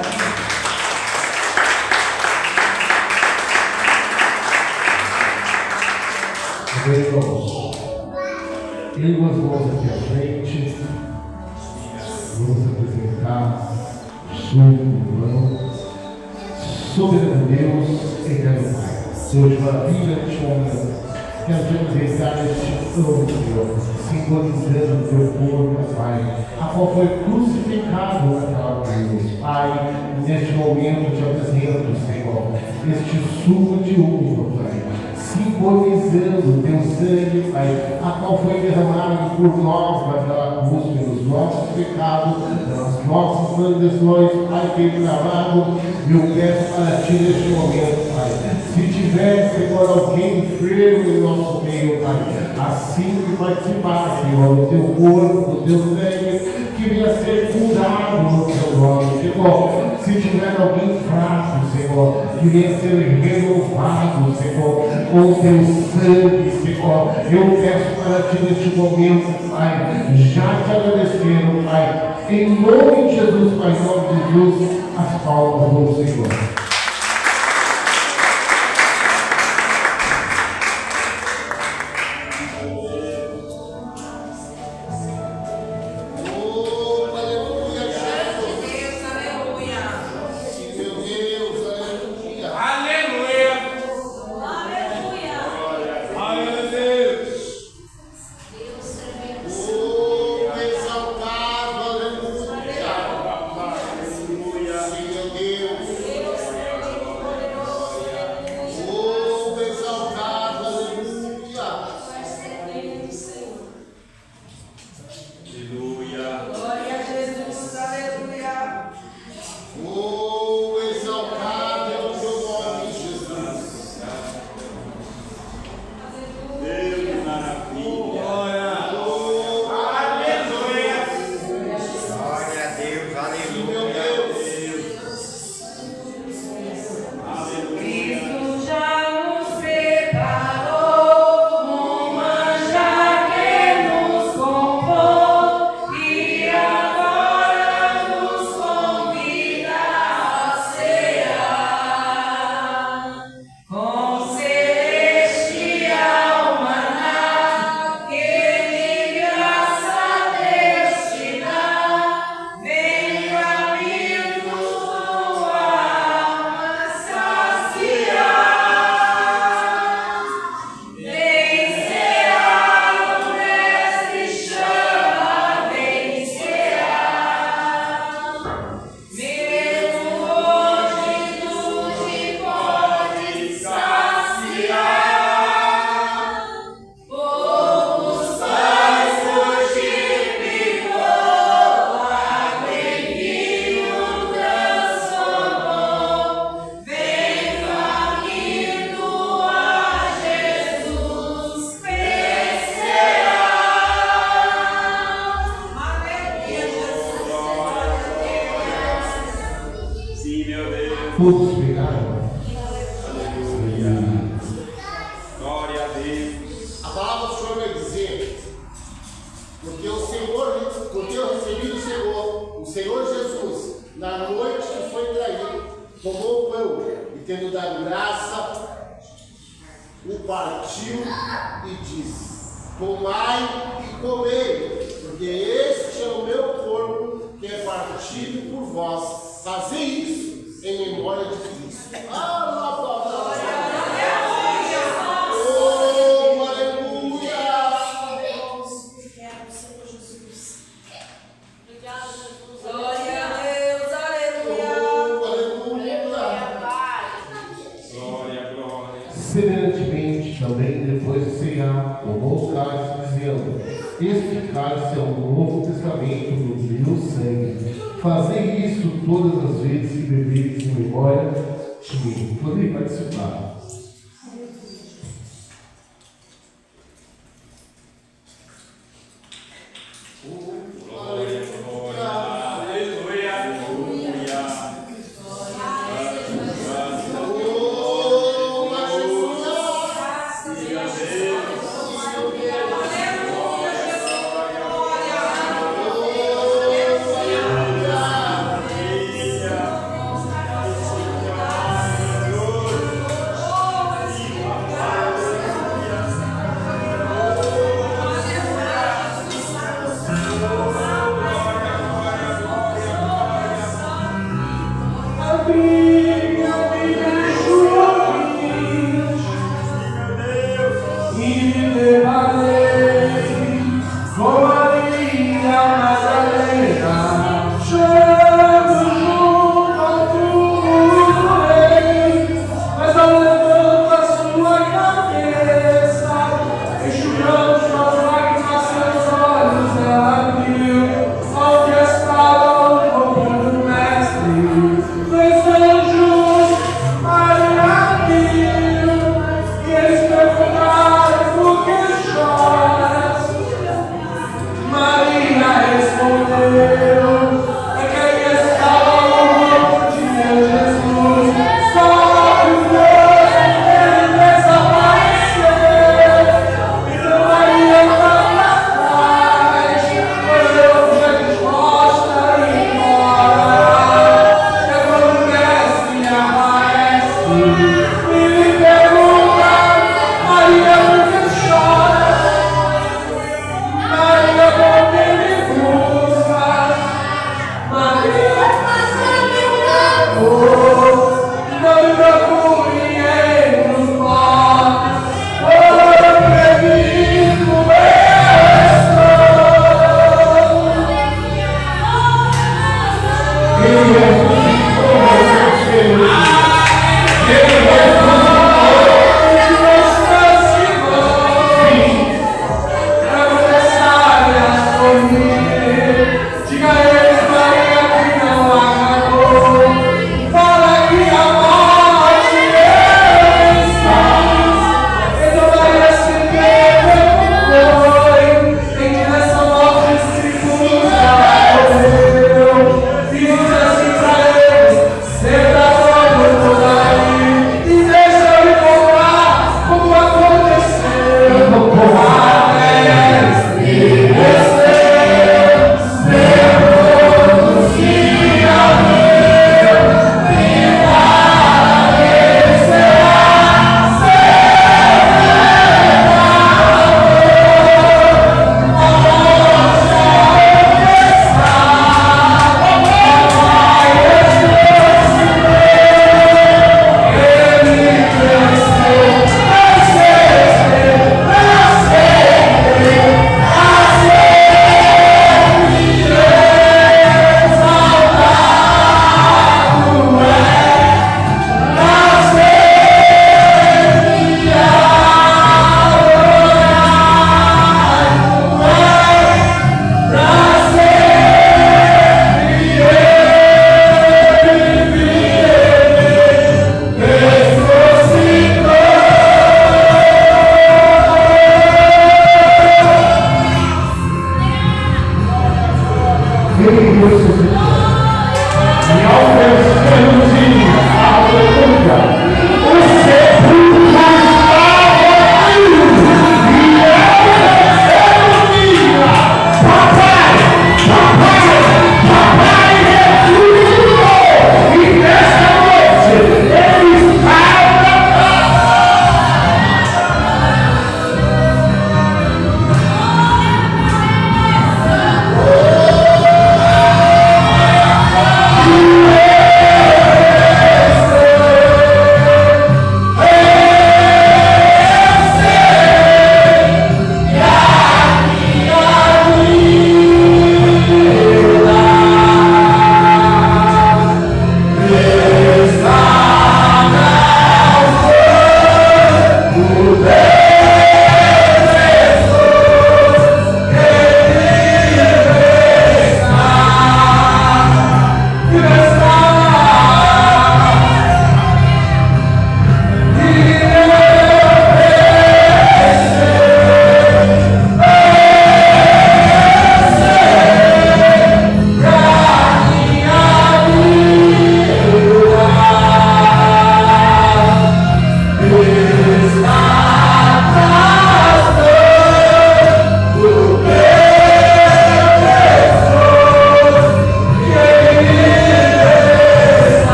Irmãos, línguas vamos aqui à frente, vamos apresentar soberano Deus, eterno Pai. Deus, maravilha neste momento. Quero te apresentar este ano, Senhor, simbolizando o teu corpo, Pai, a qual foi crucificado naquela cruz. Pai, neste momento te apresento, Senhor, este suco de uva, Pai, simbolizando o teu sangue, Pai, a qual foi derramado por nós naquela cruz, pelos nossos pecados, pelas nossas transgressões, Pai, foi derramado. E eu peço para ti neste momento, Pai, se tiver, Senhor, alguém enfermo em nosso meio, Pai, assim que participar, Senhor, do teu corpo, do teu sangue, que venha ser curado no teu nome, Senhor. Se tiver alguém fraco, Senhor, que venha ser renovado, Senhor, com o teu sangue, Senhor. Eu peço para ti neste momento, Pai, já te agradecendo, Pai, em nome de Jesus, Pai, em nome de Jesus, as palmas do Senhor. Deus. todos pegaram. Glória a Deus. A palavra do Senhor vai dizer, porque eu recebi do o Senhor Jesus, na noite que foi traído, tomou o pão e tendo dado graça, o partiu e disse: tomai e comei, porque este é o meu corpo que é partido por vós. Fazei isso em memória de Cristo. Semelhantemente, também depois de cear, tomou o cálice, dizendo: este cálice é o novo testamento do meu sangue. Fazei isso todas as vezes que bebereis em memória de mim. Podem participar.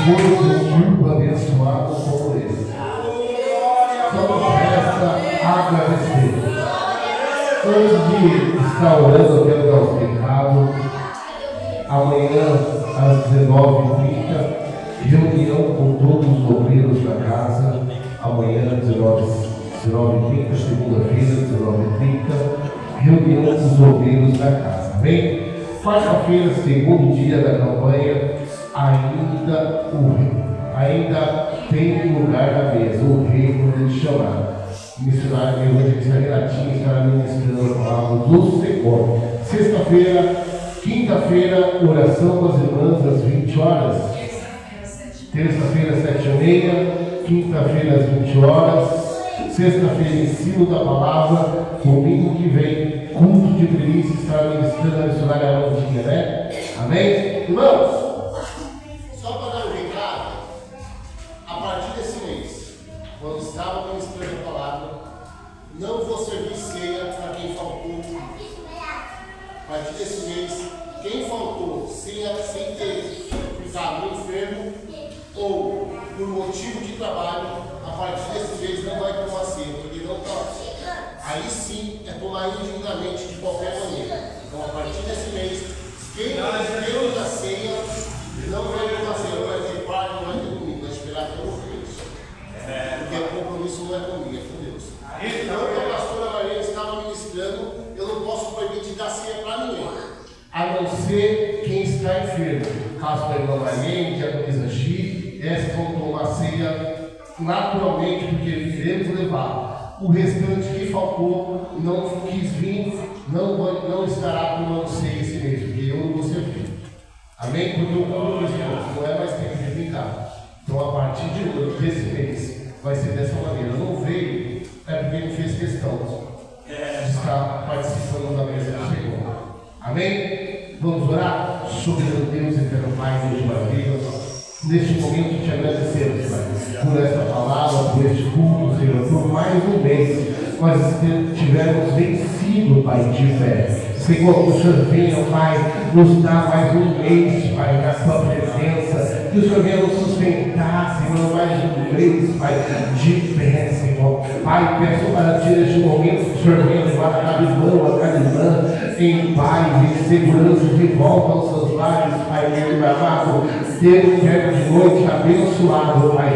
Depois de um culto abençoado como esse, só nos resta agradecer. Antes de estar orando, eu quero dar os recados. Amanhã, às 19h30, reunião com todos os obreiros da casa. Amanhã, 19h30, segunda-feira, 19h30, reunião com os obreiros da casa. Amém? Quarta-feira, segundo dia da campanha, ainda tem lugar na mesa. O rei, quando ele chamar, missionário evangelista Renatinho estará ministrando a palavra do Senhor. Sexta-feira, quinta-feira, oração das irmãs às 20 horas. Terça-feira, 7h30. Quinta-feira, às 20 horas. Sexta-feira, ensino da palavra. Domingo que vem, culto de delícia, estará ministrando a missionária Amandinha, né? Amém? Irmãos, Só para dar um recado, a partir desse mês, quando estava ministrando a palavra, não vou servir ceia para quem faltou. A partir desse mês, quem faltou sem ter ficado enfermo ou por motivo de trabalho, a partir desse mês não vai tomar ceia, porque não está. Aí sim é tomar indignamente de qualquer maneira. Então, a partir desse mês, quem deu da ceia não vai tomar ceia, não vai ter quarto, não vai ter domingo, vai esperar até o mês. Porque o compromisso não é comigo, é com Deus. Então, a pastora Maria estava ministrando, eu não posso proibir de dar ceia para ninguém, a não ser quem está enfermo. Caso da irmã Maria, diaconisa Gi, essas vão tomar ceia naturalmente, porque iremos levar. O restante que faltou, não quis vir, não estará tomando ceia esse mês, porque eu não vou servir. Amém? Porque o compromisso não é mais tempo de brincar. Então, a partir desse mês, vai ser dessa maneira. Não veio, é porque não fez questão de estar participando da mesa do Senhor. Amém? Vamos orar? Soberano Deus, eterno Pai, Deus de maravilha. Neste momento te agradecemos, Pai, por esta palavra, por este culto, Senhor, por mais um mês. Nós tivemos vencido, Pai, de fé. Senhor, que o Senhor venha, Pai, nos dar mais um mês, Pai, na sua presença. Que o Senhor venha nos sustentar, Senhor, mais um mês, Pai, de fé, Senhor. Pai, peço para ti neste momento que o Senhor venha levar cada irmão, a cada irmã, em paz, em segurança, de volta aos seus lares, Pai, meu amado. Ter um dia de noite abençoado, Pai.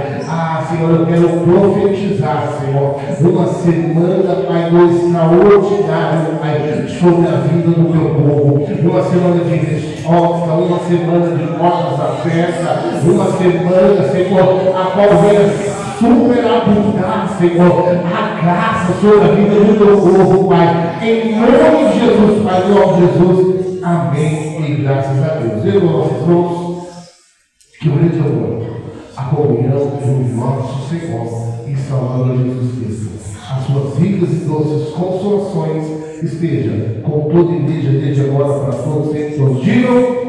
Senhor, eu quero profetizar, Senhor, uma semana, Pai, do extraordinário, Pai, sobre a vida do teu povo. Uma semana de resposta, uma semana de portas abertas, uma semana, Senhor, a qual venha superabundar, Senhor, a graça sobre a vida do teu povo, Pai. Em nome de Jesus, Pai, em nome de Jesus. Amém. E graças a Deus. Irmãos, que o grande amor, a comunhão do nosso Senhor e Salvador Jesus Cristo, as suas ricas e doces consolações esteja com toda a igreja desde agora para todos sempre. Todos digam amém.